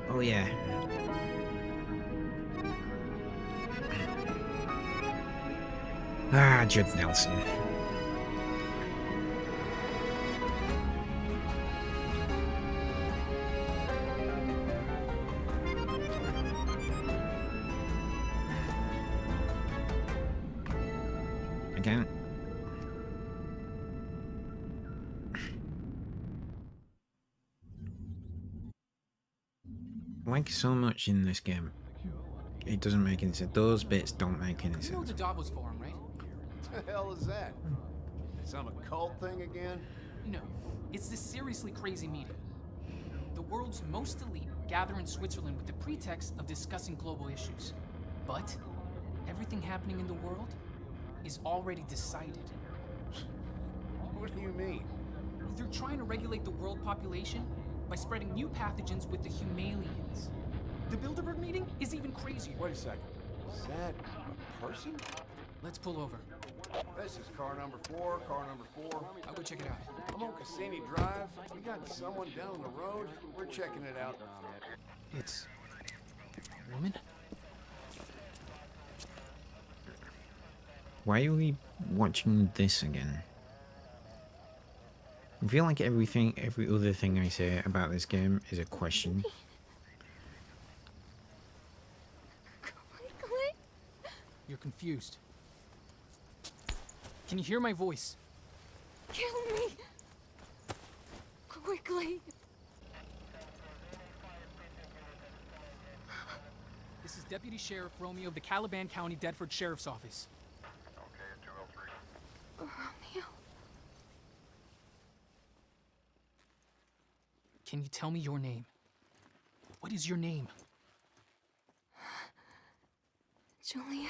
Oh yeah. Judd Nelson. Again. Like so much in this game, it doesn't make any sense. Those bits don't make any You know sense. the Davos Forum, right? What the hell is that? Some occult thing again? No, it's this seriously crazy meeting. The world's most elite gather in Switzerland with the pretext of discussing global issues. But everything happening in the world is already decided. What do you mean? They're trying to regulate the world population by spreading new pathogens with the Humalians. The Bilderberg meeting is even crazier. Wait a second. Is that a person? Let's pull over. This is car number 4, car number 4. I'll go check it out. I'm on Cassini Drive. We got someone down the road. We're checking it out. It's a woman? Why are we watching this again? I feel like every other thing I say about this game is a question. Come on, Clay. confused. Can you hear my voice? Kill me! Quickly! This is Deputy Sheriff Romeo of the Calaban County Deptford Sheriff's Office. Romeo. Can you tell me your name? What is your name? Juliet.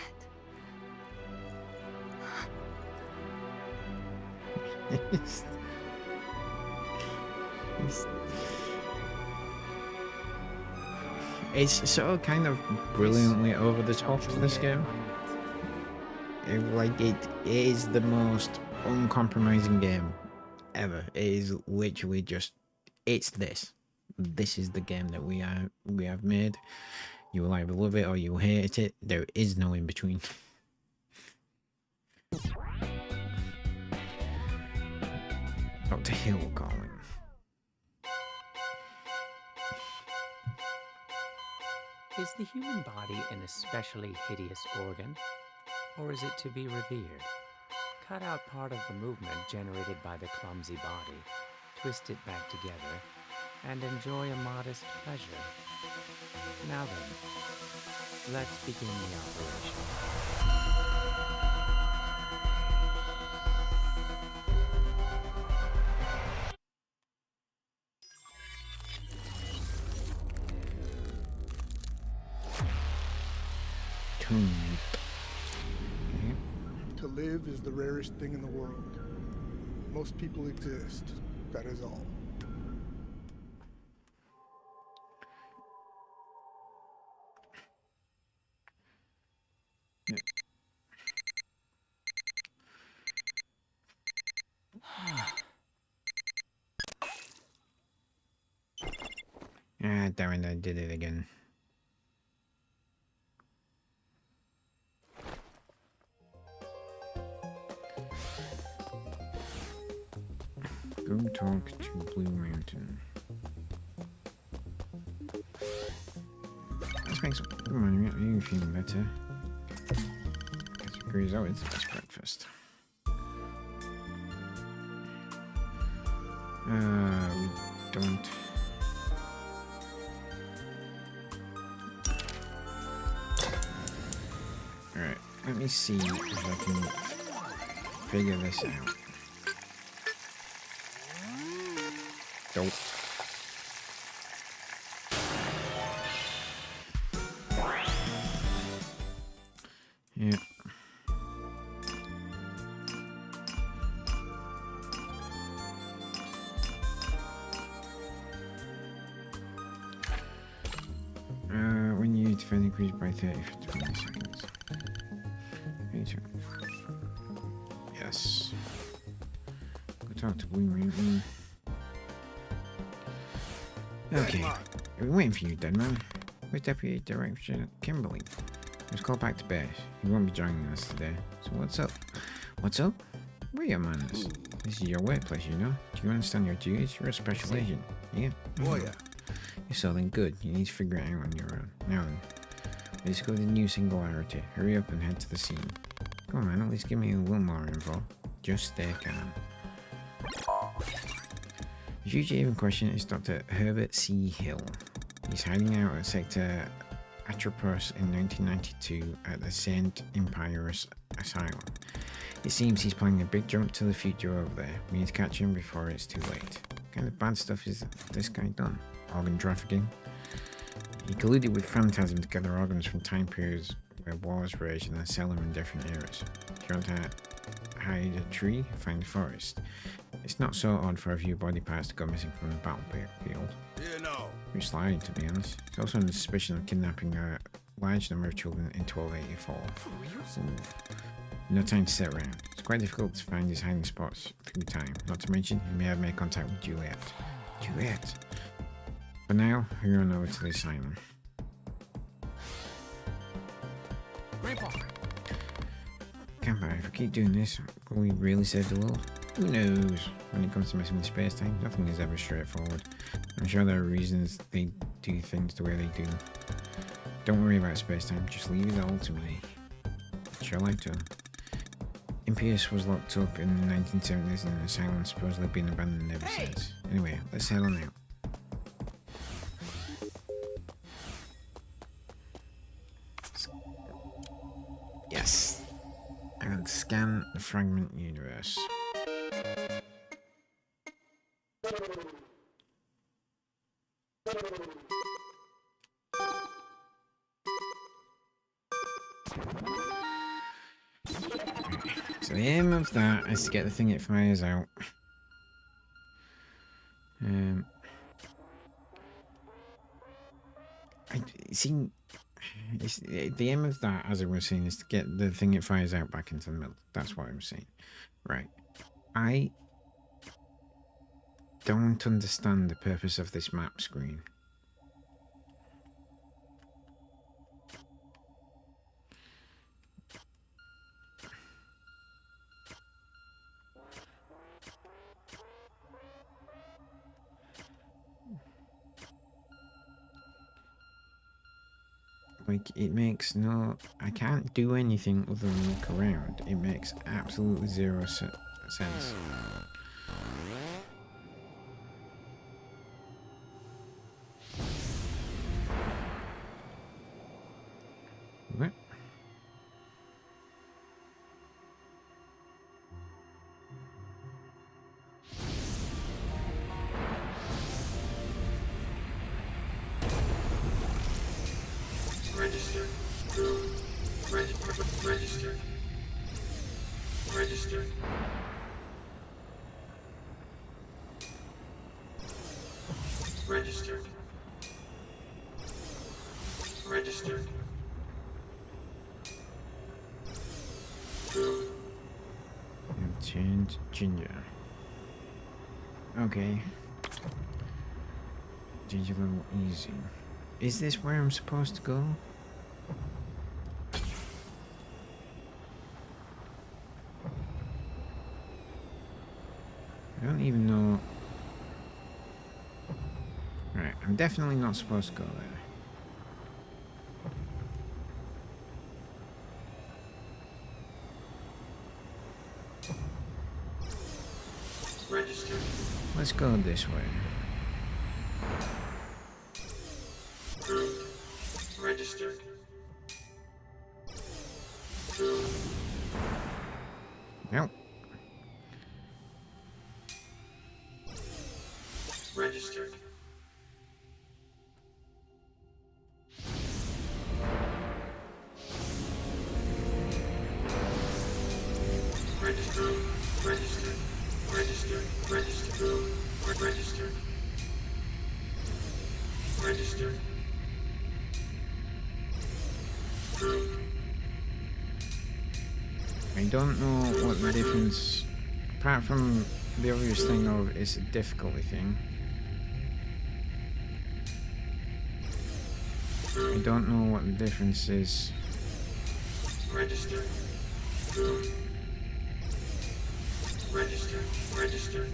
It's so kind of brilliantly over the top for this game. It is the most uncompromising game ever. It is literally just, it's this. This is the game that we have made. You will either love it or you will hate it. There is no in between. Dr. Hill calling. Is the human body an especially hideous organ, or is it to be revered? Cut out part of the movement generated by the clumsy body, twist it back together, and enjoy a modest pleasure. Now then, let's begin the operation. To live is the rarest thing in the world. Most people exist, that is all. Ah, damn it, I did it again. Go talk to Blue Mountain. This makes you feeling better. Agrees, oh, it's the best breakfast. We don't. Alright, let me see if I can figure this out. Nope. Yeah. When you defend increase by 30 for 20 seconds. Yes. Go talk to Blue Mountain. Okay. We're waiting for you, Deadman. Where's Deputy Director Kimberly? Let's call back to base. He won't be joining us today. So what's up? What's up? Where are your manners? This is your workplace, you know. Do you understand your duties? You're a special agent. Yeah? Oh, yeah. So then good. You need to figure it out on your own. Now then. Let's go to the new Singularity. Hurry up and head to the scene. Come on, man. At least give me a little more info. Just stay calm. The fugitive in question is Dr. Herbert C. Hill. He's hiding out at Sector Atropos in 1992 at the St. Empirus Asylum. It seems he's planning a big jump to the future over there. We need to catch him before it's too late. What kind of bad stuff is this guy done? Organ trafficking? He colluded with Phantasm to gather organs from time periods where wars raged and then sell them in different eras. If you want to hide a tree, find a forest. It's not so odd for a few body parts to go missing from the battlefield. You know. Pretty sly, to be honest. He's also under suspicion of kidnapping a large number of children in 1284. No time to sit around. It's quite difficult to find his hiding spots through time. Not to mention, he may have made contact with Juliet. Juliet! For now, we're on over to the asylum. Grandpa! Grandpa, if I keep doing this, will we really save the world? Who knows? When it comes to messing with space-time, nothing is ever straightforward. I'm sure there are reasons they do things the way they do. Don't worry about space-time, just leave it all to me. like to. Impious was locked up in the 1970s in an asylum, supposedly been abandoned ever since. Anyway, let's head on out. Yes! And scan the fragment universe. So the aim of that is to get the thing it fires out. The aim of that, as I was saying, is to get the thing it fires out back into the middle. That's what I was saying. Right. I don't understand the purpose of this map screen. Like, it makes no... I can't do anything other than look around. It makes absolutely zero sense. What? Register. Register. Register. Register. Register. Change ginger. Okay. Ginger level easy. Is this where I'm supposed to go? I don't even know. Right, I'm definitely not supposed to go there. Register. Let's go this way. Register. Nope. Register. Register. Register. Register. Register. Register. Register. I don't know what the difference, apart from the obvious thing of it's a difficulty thing. I don't know what the difference is. Register. Register. Register.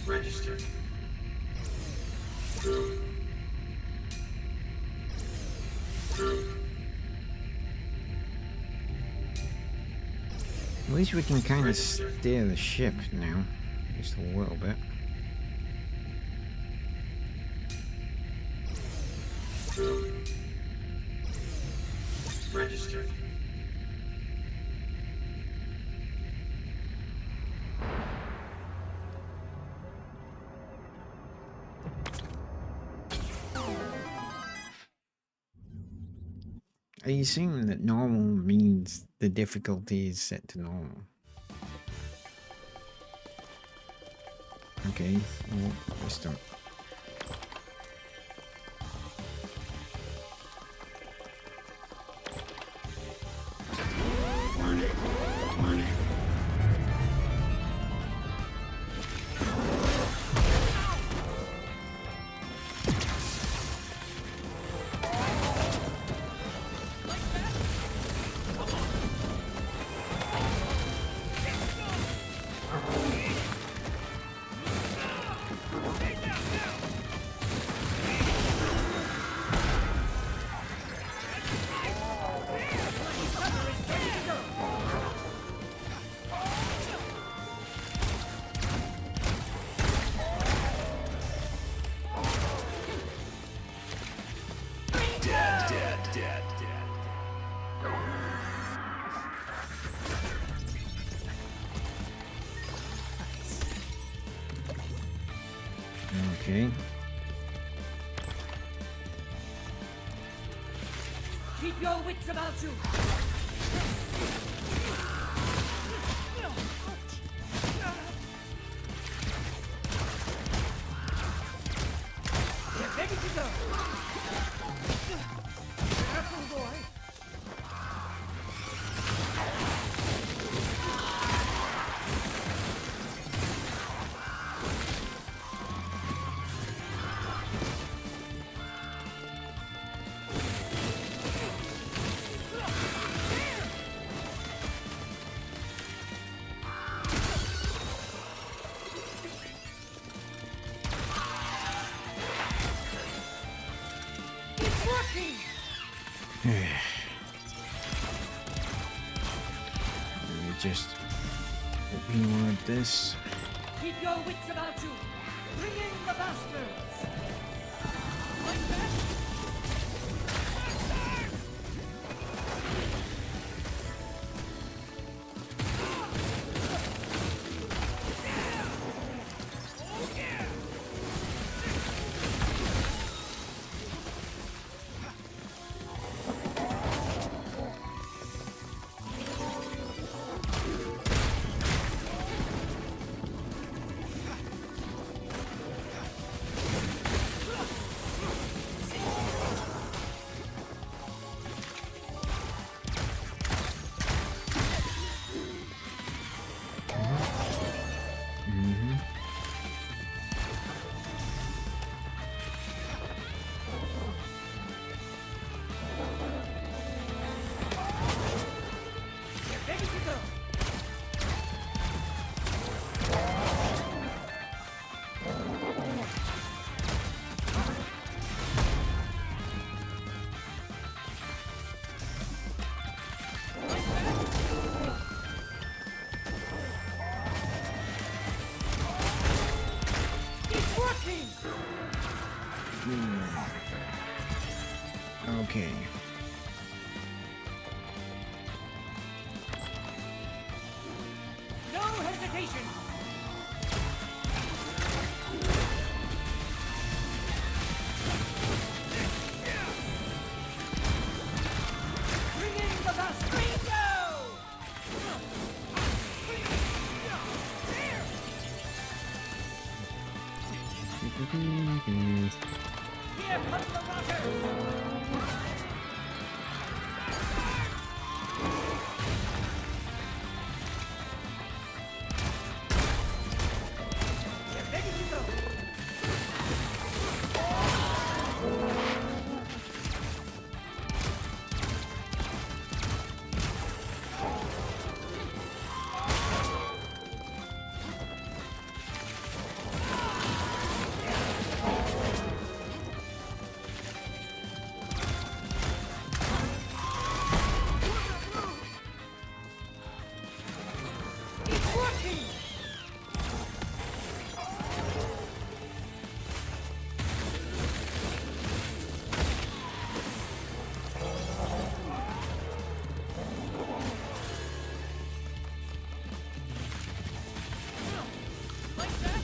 Register. At least we can kind of steer the ship now, just a little bit. Register. I assume that normal means the difficulty is set to normal. Okay, well, wisdom. Keep your wits about you. You're ready to go. Careful, boy. It's working. We just open like this. Keep your wits about you. Bring in the bastards. Like that. You're ready to go. It's working. Okay. No hesitation. Bring in the bastards. Here comes the rockers. You're ready to go. It's working. Like that.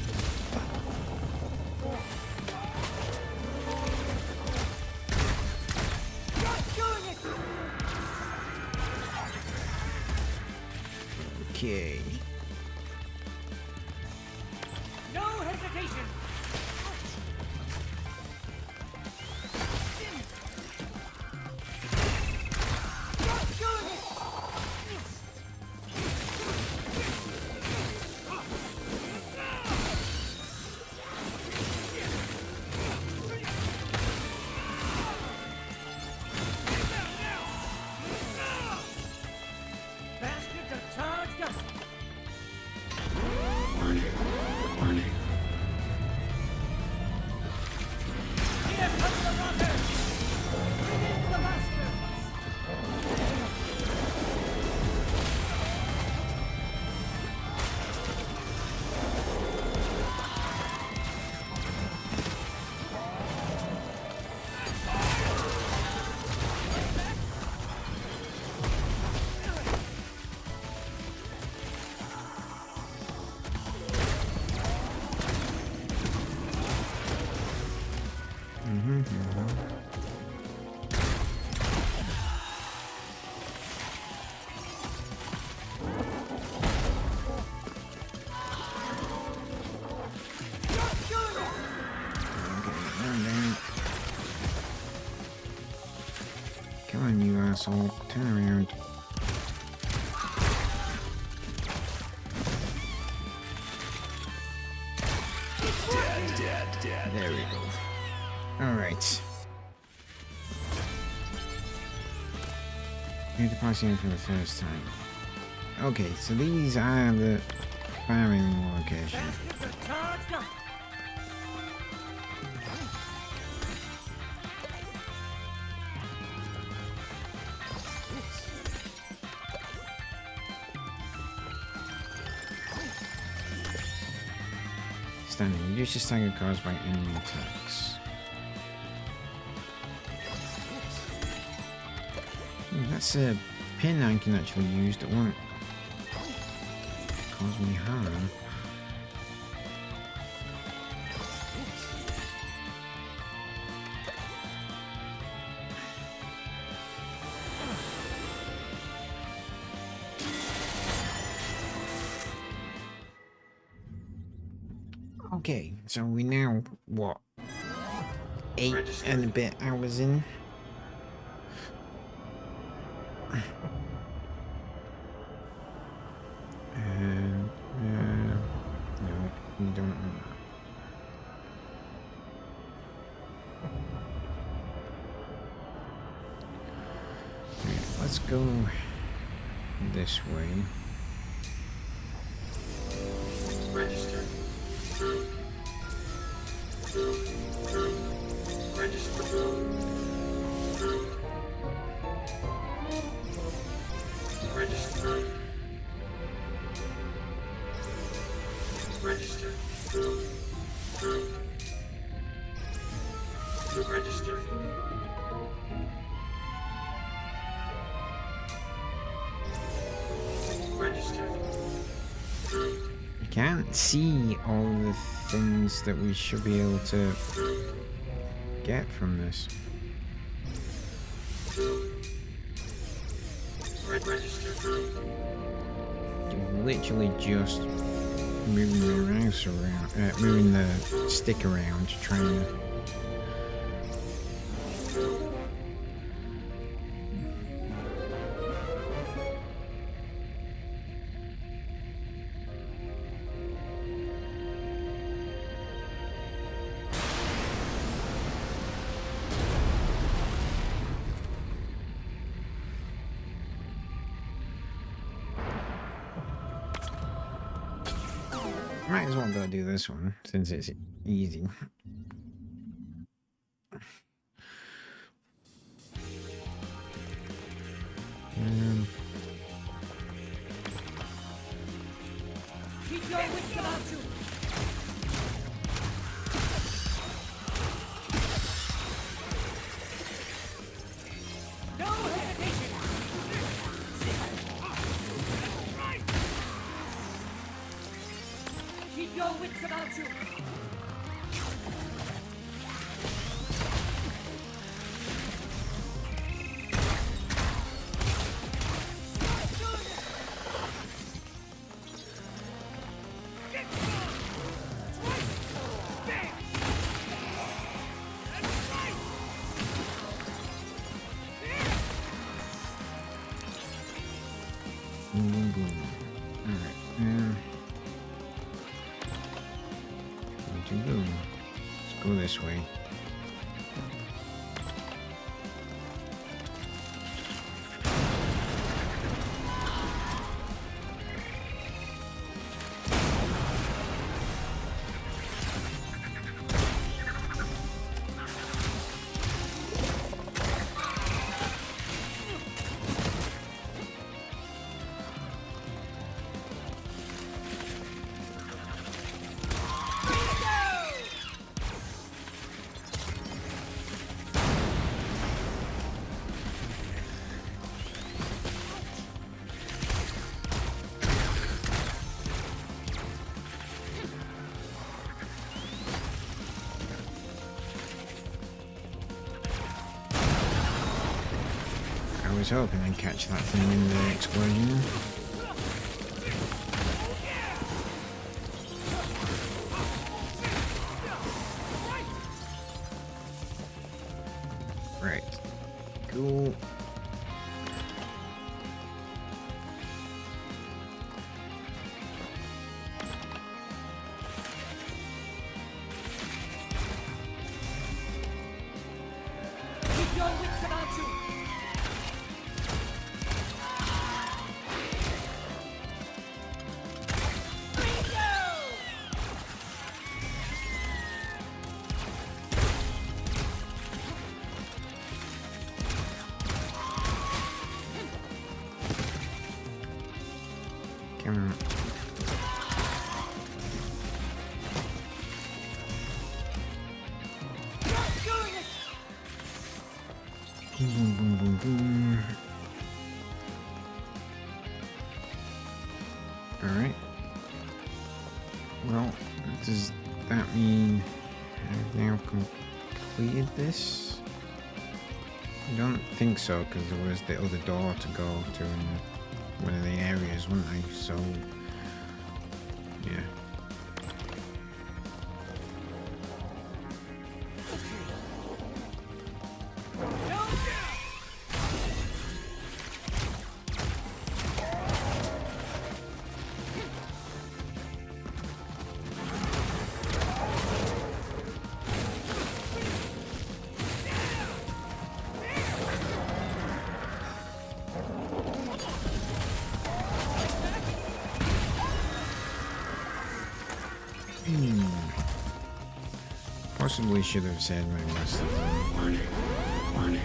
Just doing it. Okay. No hesitation. Just doing it. Bastards are charged up. Warning. Warning. Here comes the rockers. Bring in the bastards. Come on, you asshole. Turn around. There we go. Alright. Need to pass in for the first time. Okay, so these are the farming locations. Standing. Reduce the stagger caused by enemy attacks. That's a pin I can actually use that won't cause me harm. Okay, so we now, what, 8 and a bit hours in? And, no, we don't want that. Right, let's go this way. Register. Register. Register. Register. Register. Register. You can't see all the things that we should be able to get from this. Register. You're literally just moving the mouse around, moving the stick around, trying to. Might as well go do this one, since it's easy. Keep your wits about you. No hesitation. Keep your wits about you. Boom, boom, boom. Alright, where to go? Let's go this way. I was hoping I'd catch that thing in the explosion. Right. Cool. Keep your wits about you! Come on. Boom, boom, boom, boom. Alright. Well, does that mean I've now completed this? I don't think so, because there was the other door to go to in one of the areas, wasn't there? So, yeah. Possibly should have said my rest of them. Warning. Warning.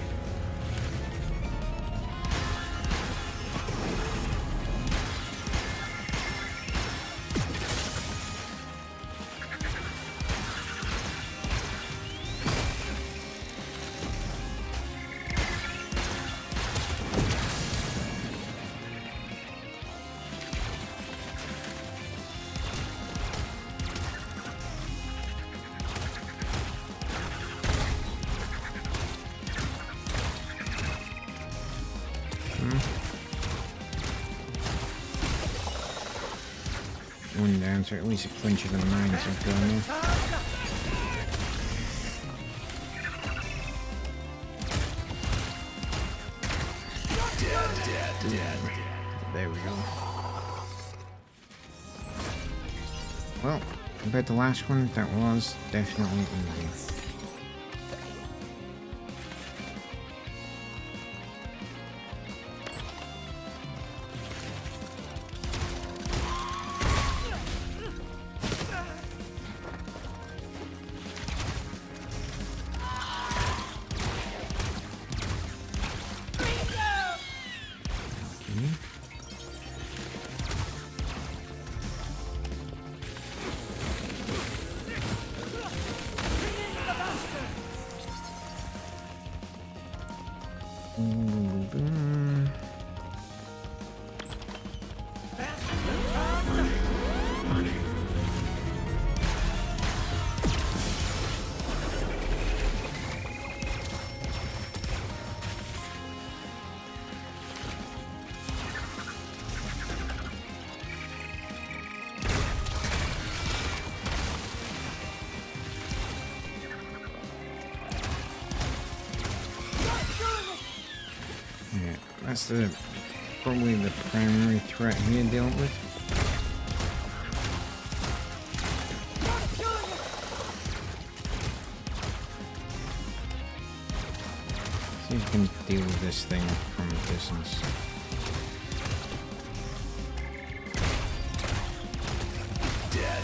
One down, so at least a bunch of the mines have gone in. There we go. Well, compared to the last one, that was definitely easy. That's probably the primary threat here dealing with. See if we can deal with this thing from a distance. Dead.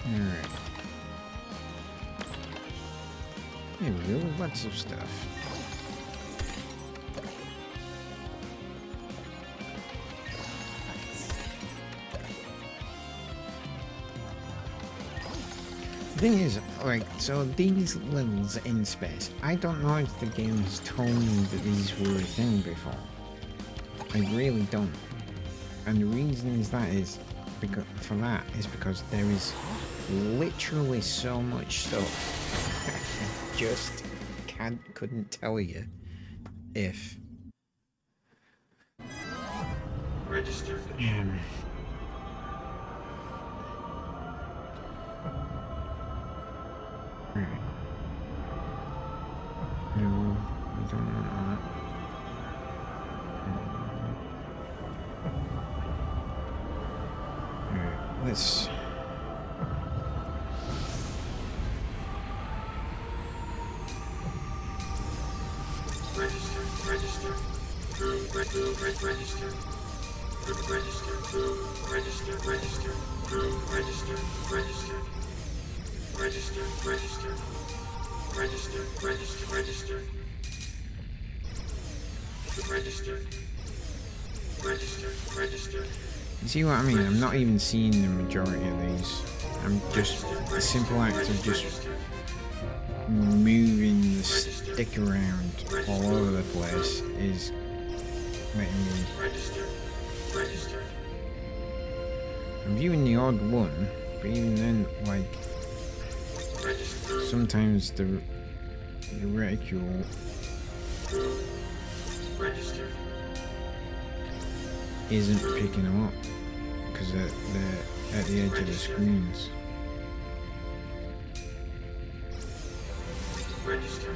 Alright. There we go, lots of stuff. The thing is, like, so these levels in space, I don't know if the game has told me that these were a thing before. I really don't. And the reason is because there is literally so much stuff. I just couldn't tell you if Registered. Right. No, I don't want that. let's. Register. Register. Register. Register. Register. Register. Register. Register. Register. Register. Register. Register. Register. Register. Register. Register. Register. You see what I mean? I'm not even seeing the majority of these. I'm just the simple act of just moving the stick around all over the place is making me. Register. Register. I'm viewing the odd one, but even then, like sometimes the reticule. Register. Isn't picking them up because they're at the edge of the screens. Register.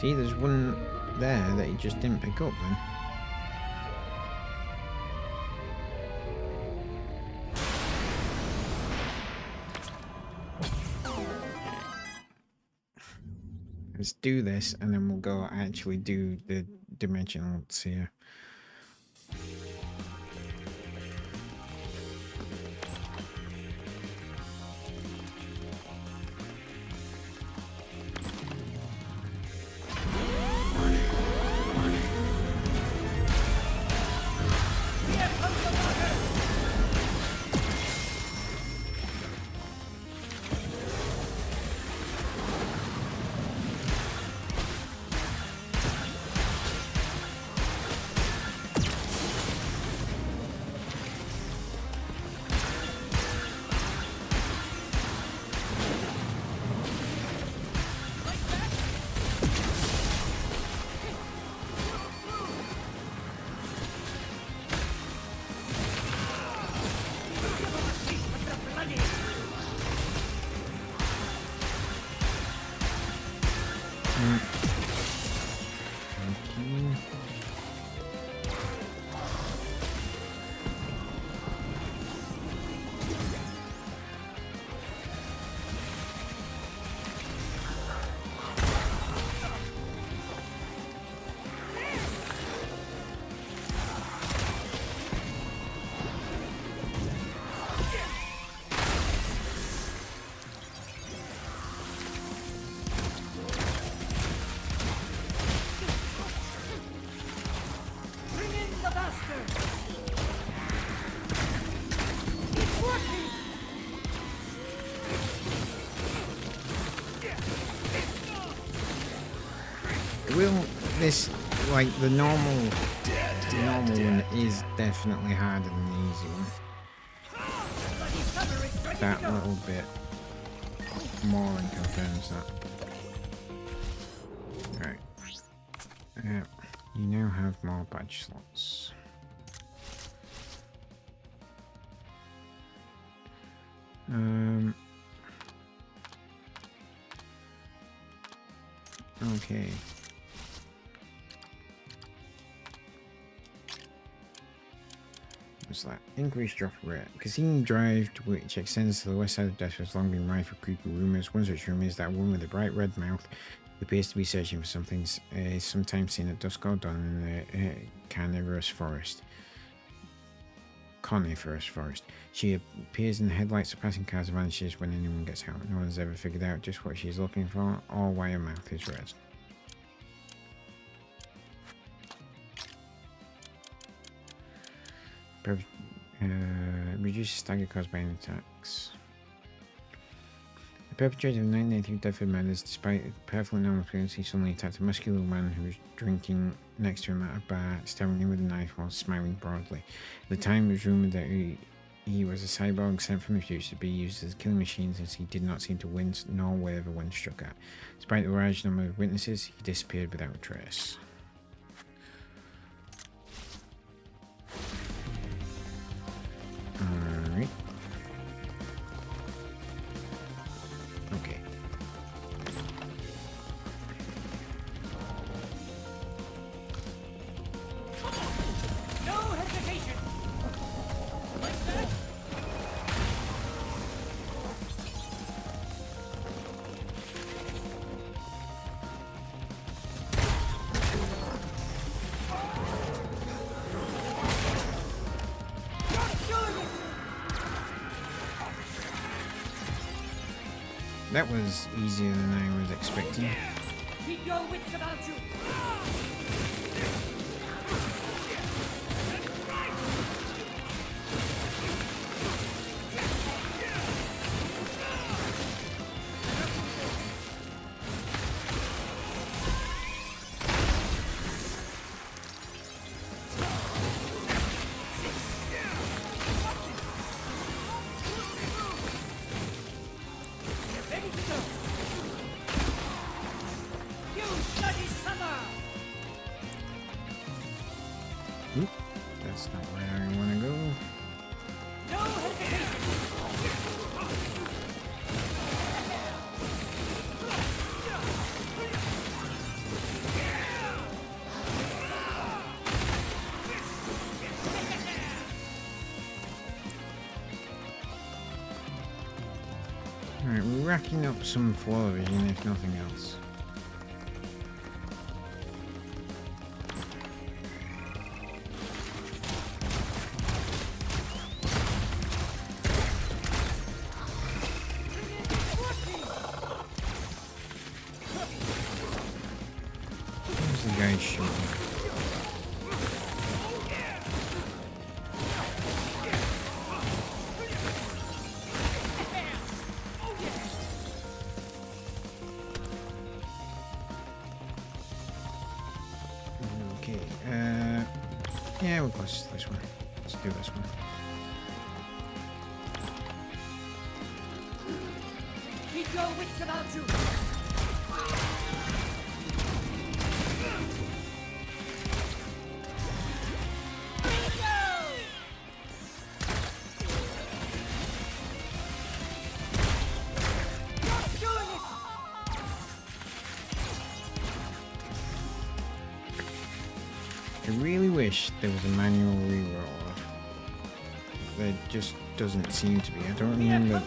See, there's one there that he just didn't pick up then. Let's do this and then we'll go actually do the dimensional seer. Will this, like the normal one is definitely harder than the easy one. That little bit more than confirms that. Right. You now have more badge slots. Okay. What's that? Increased drop rate. Casino Drive, which extends to the west side of Death, has long been rife with creepy rumours. One such rumour is that a woman with a bright red mouth who appears to be searching for something is sometimes seen at dusk or dawn in the coniferous forest. She appears in the headlights of passing cars and vanishes when anyone gets out. No one's ever figured out just what she's looking for or why her mouth is red. Reduces stagger caused by any attacks. The perpetrator of 1983 Deadford murders, despite a perfectly normal appearance, he suddenly attacked a muscular man who was drinking next to him at a bar, stabbing him with a knife while smiling broadly. At the time, it was rumoured that he was a cyborg sent from the future to be used as a killing machine, since he did not seem to wince nor waver when struck at. Despite the large number of witnesses, he disappeared without a trace. Alright. Okay. That was easier than I was expecting. Keep your wits about you. Ready to go. You bloody summer! Oop, that's not where I want to go. No hesitation! Alright, we're racking up some floor vision if nothing else. Where's the guy shooting? Okay, yeah, we'll go this one. Let's do this one. Keep your wits about you! I really wish there was a manual reroll. There just doesn't seem to be. I don't remember.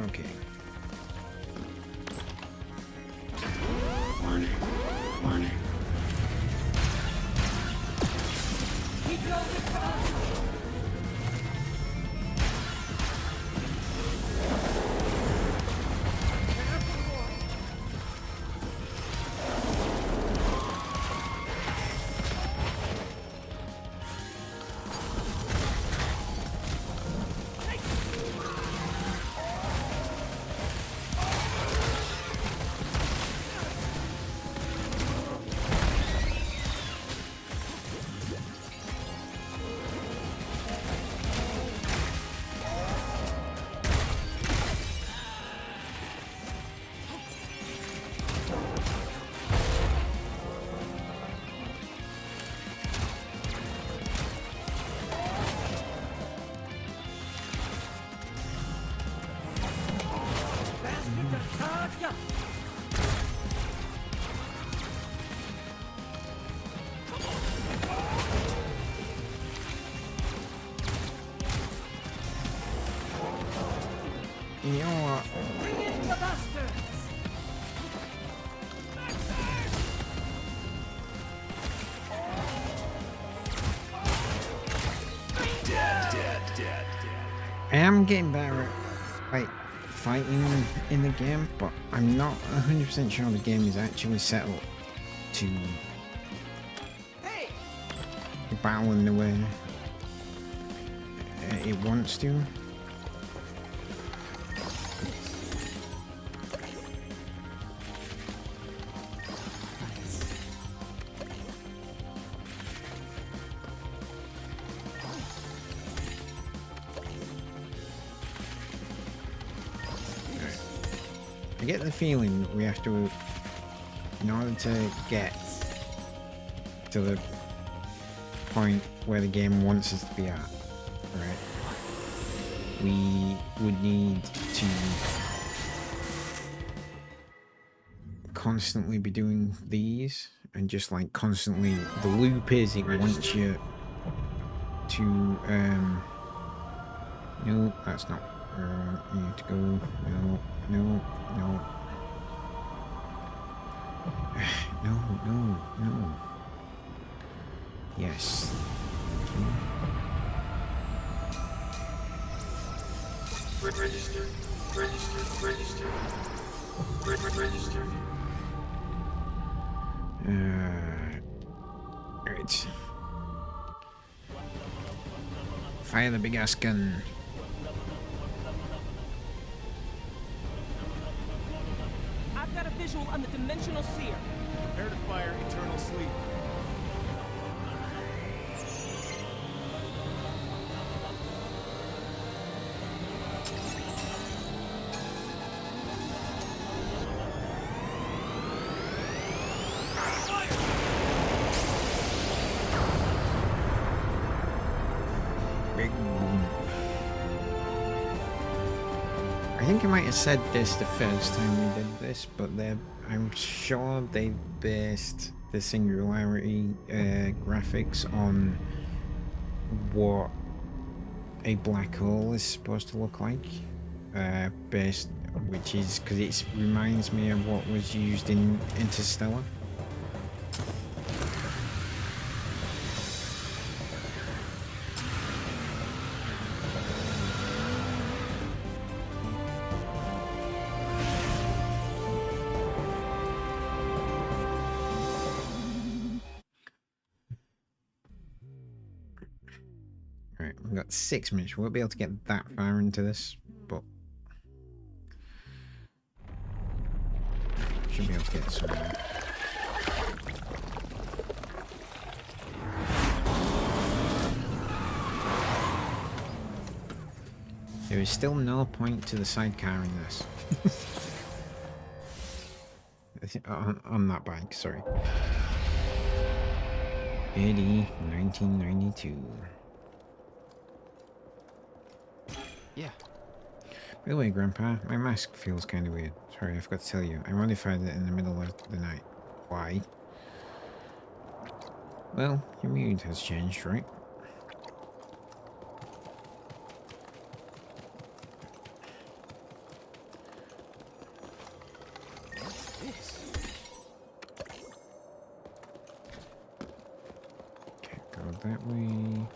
Okay. Warning. Warning. Keep your wits about you! Charge up! You know what? Bring in the bastards! I am getting better at like fighting in the game, but I'm not 100% sure the game is actually set up to battle in the way it wants to. I get the feeling that we have to, in order to get to the point where the game wants us to be at, right? we would need to constantly be doing these, and just like constantly, the loop is it wants you to no, that's not where you need to go. No, no, no. No, no, no. Yes. Register. Register. Register. Register. Right. Fire the big ass gun. I've got a visual on the dimensional seer. Prepare to fire eternal sleep. Big boom. I think I might have said this the first time we did this, but I'm sure they based the singularity graphics on what a black hole is supposed to look like, which is because it reminds me of what was used in Interstellar. Right, we've got 6 minutes. We won't be able to get that far into this, but should be able to get somewhere. There is still no point to the sidecar in this. on that bike, sorry. AD 1992. Yeah. By the way, Grandpa, my mask feels kind of weird. Sorry, I forgot to tell you. I modified it in the middle of the night. Why? Well, your mood has changed, right? What's this? Can't go that way.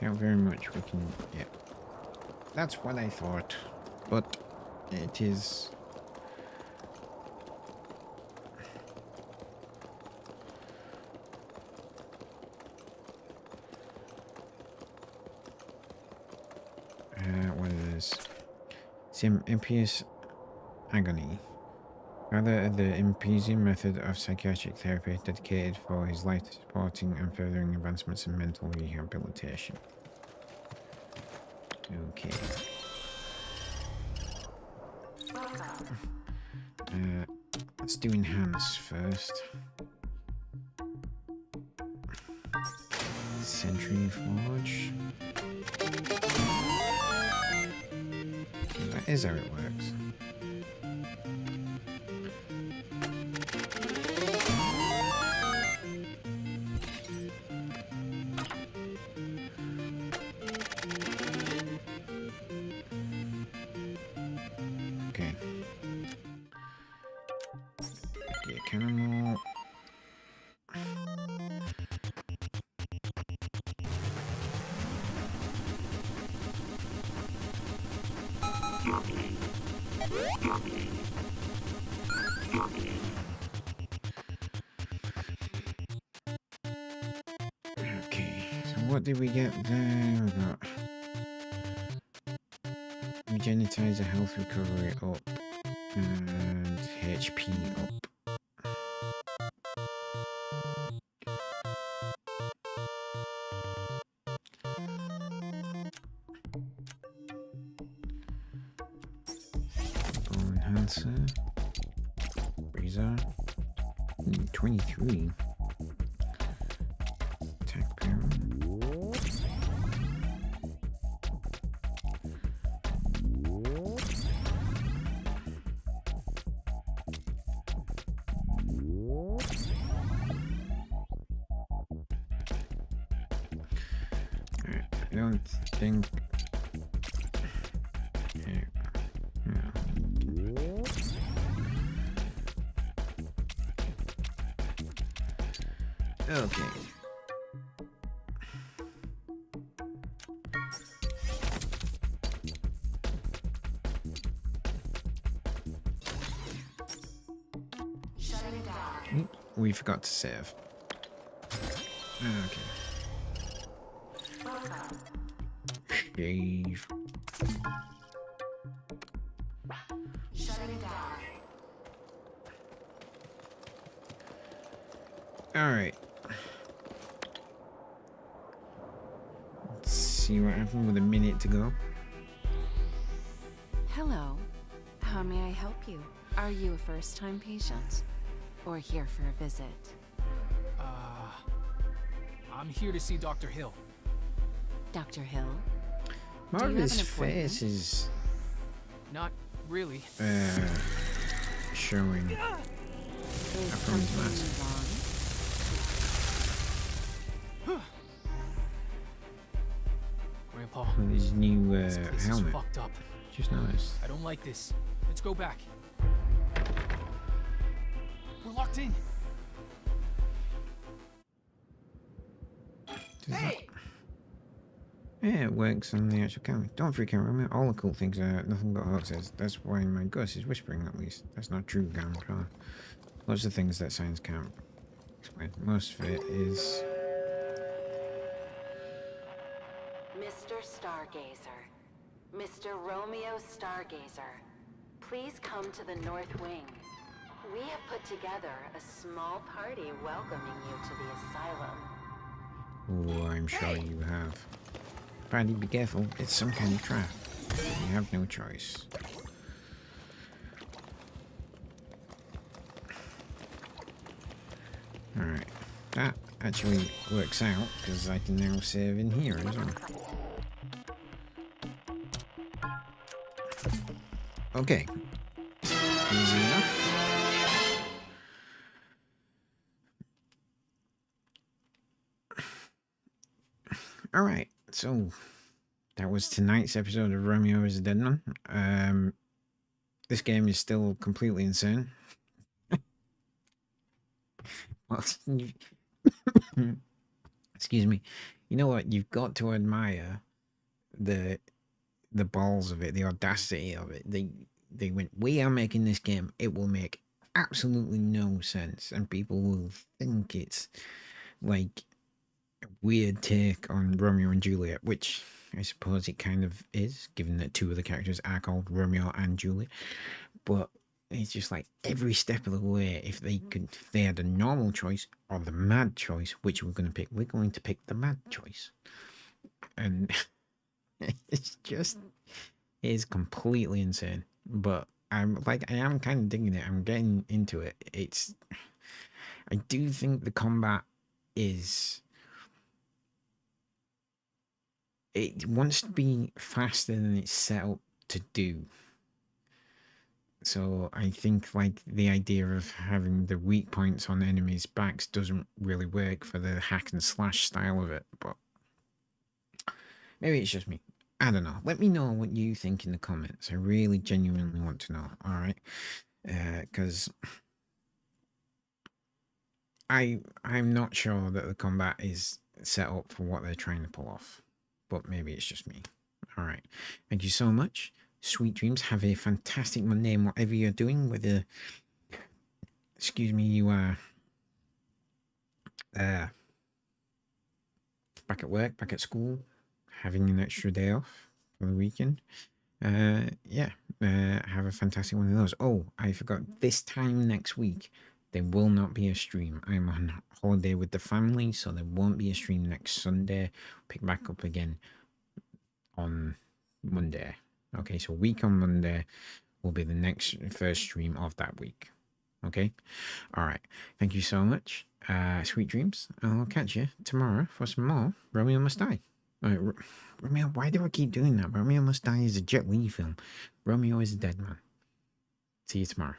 Not very much we can... yeah. That's what I thought. But it is... what it is? Sim impious agony. Rather the Impiesian method of psychiatric therapy dedicated for his life to supporting and furthering advancements in mental rehabilitation. Okay. Let's do enhance first. Century Forge. That is how it works. Okay. Yeah, cannonball. Okay, so what did we get there? We got Regenitizer, health recovery up, and HP up. laser. 23. Attack power. I don't think. Yeah. Okay. We forgot to save. Okay. Save. Alright. Let's see what happened with a minute to go. Hello. How may I help you? Are you a first-time patient? Or here for a visit? I'm here to see Dr. Hill. Dr. Hill? More of his face is Not really. showing Is up from his mask. something wrong? Grandpa, With his new this place is helmet. fucked up. Just noticed. I don't like this. Let's go back. We're locked in. Hey! Yeah, it works on the actual camera. Don't freak out, Romeo. All the cool things are nothing but hoaxes. That's why my ghost is whispering, at least. That's not true, Grandpa. Lots of things that science can't explain. Most of it is... Mr. Stargazer. Mr. Romeo Stargazer. Please come to the North Wing. We have put together a small party welcoming you to the asylum. Oh, I'm sure you have. Brandy, be careful. It's some kind of trap. You have no choice. Alright. That actually works out, because I can now save in here as well. Okay. Easy enough. Alright, so that was tonight's episode of Romeo Is A DeadMan. This game is still completely insane. Excuse me. You know what? You've got to admire the balls of it, the audacity of it. They went, we are making this game. It will make absolutely no sense, and people will think it's like weird take on Romeo and Juliet, which I suppose it kind of is, given that two of the characters are called Romeo and Juliet. But it's just like every step of the way, if they had a normal choice or the mad choice, which we're going to pick, we're going to pick the mad choice. And it's just, it is completely insane. But I am kind of digging it. I'm getting into it. I do think the combat is... It wants to be faster than it's set up to do. So I think like the idea of having the weak points on enemies' backs doesn't really work for the hack and slash style of it. But maybe it's just me. I don't know. Let me know what you think in the comments. I really genuinely want to know. All right, because I'm not sure that the combat is set up for what they're trying to pull off. But maybe it's just me. All right. Thank you so much. Sweet dreams. Have a fantastic Monday in whatever you're doing. Whether, excuse me, you are back at work, back at school, having an extra day off for the weekend. Yeah. Have a fantastic one of those. Oh, I forgot. This time next week, there will not be a stream. I'm on holiday with the family, so there won't be a stream next Sunday. Pick back up again on Monday. Okay, so week on Monday will be the first stream of that week. Okay? All right. Thank you so much. Sweet dreams. I'll catch you tomorrow for some more Romeo Must Die. Romeo, why do I keep doing that? Romeo Must Die is a Jet Li film. Romeo is a Dead Man. See you tomorrow.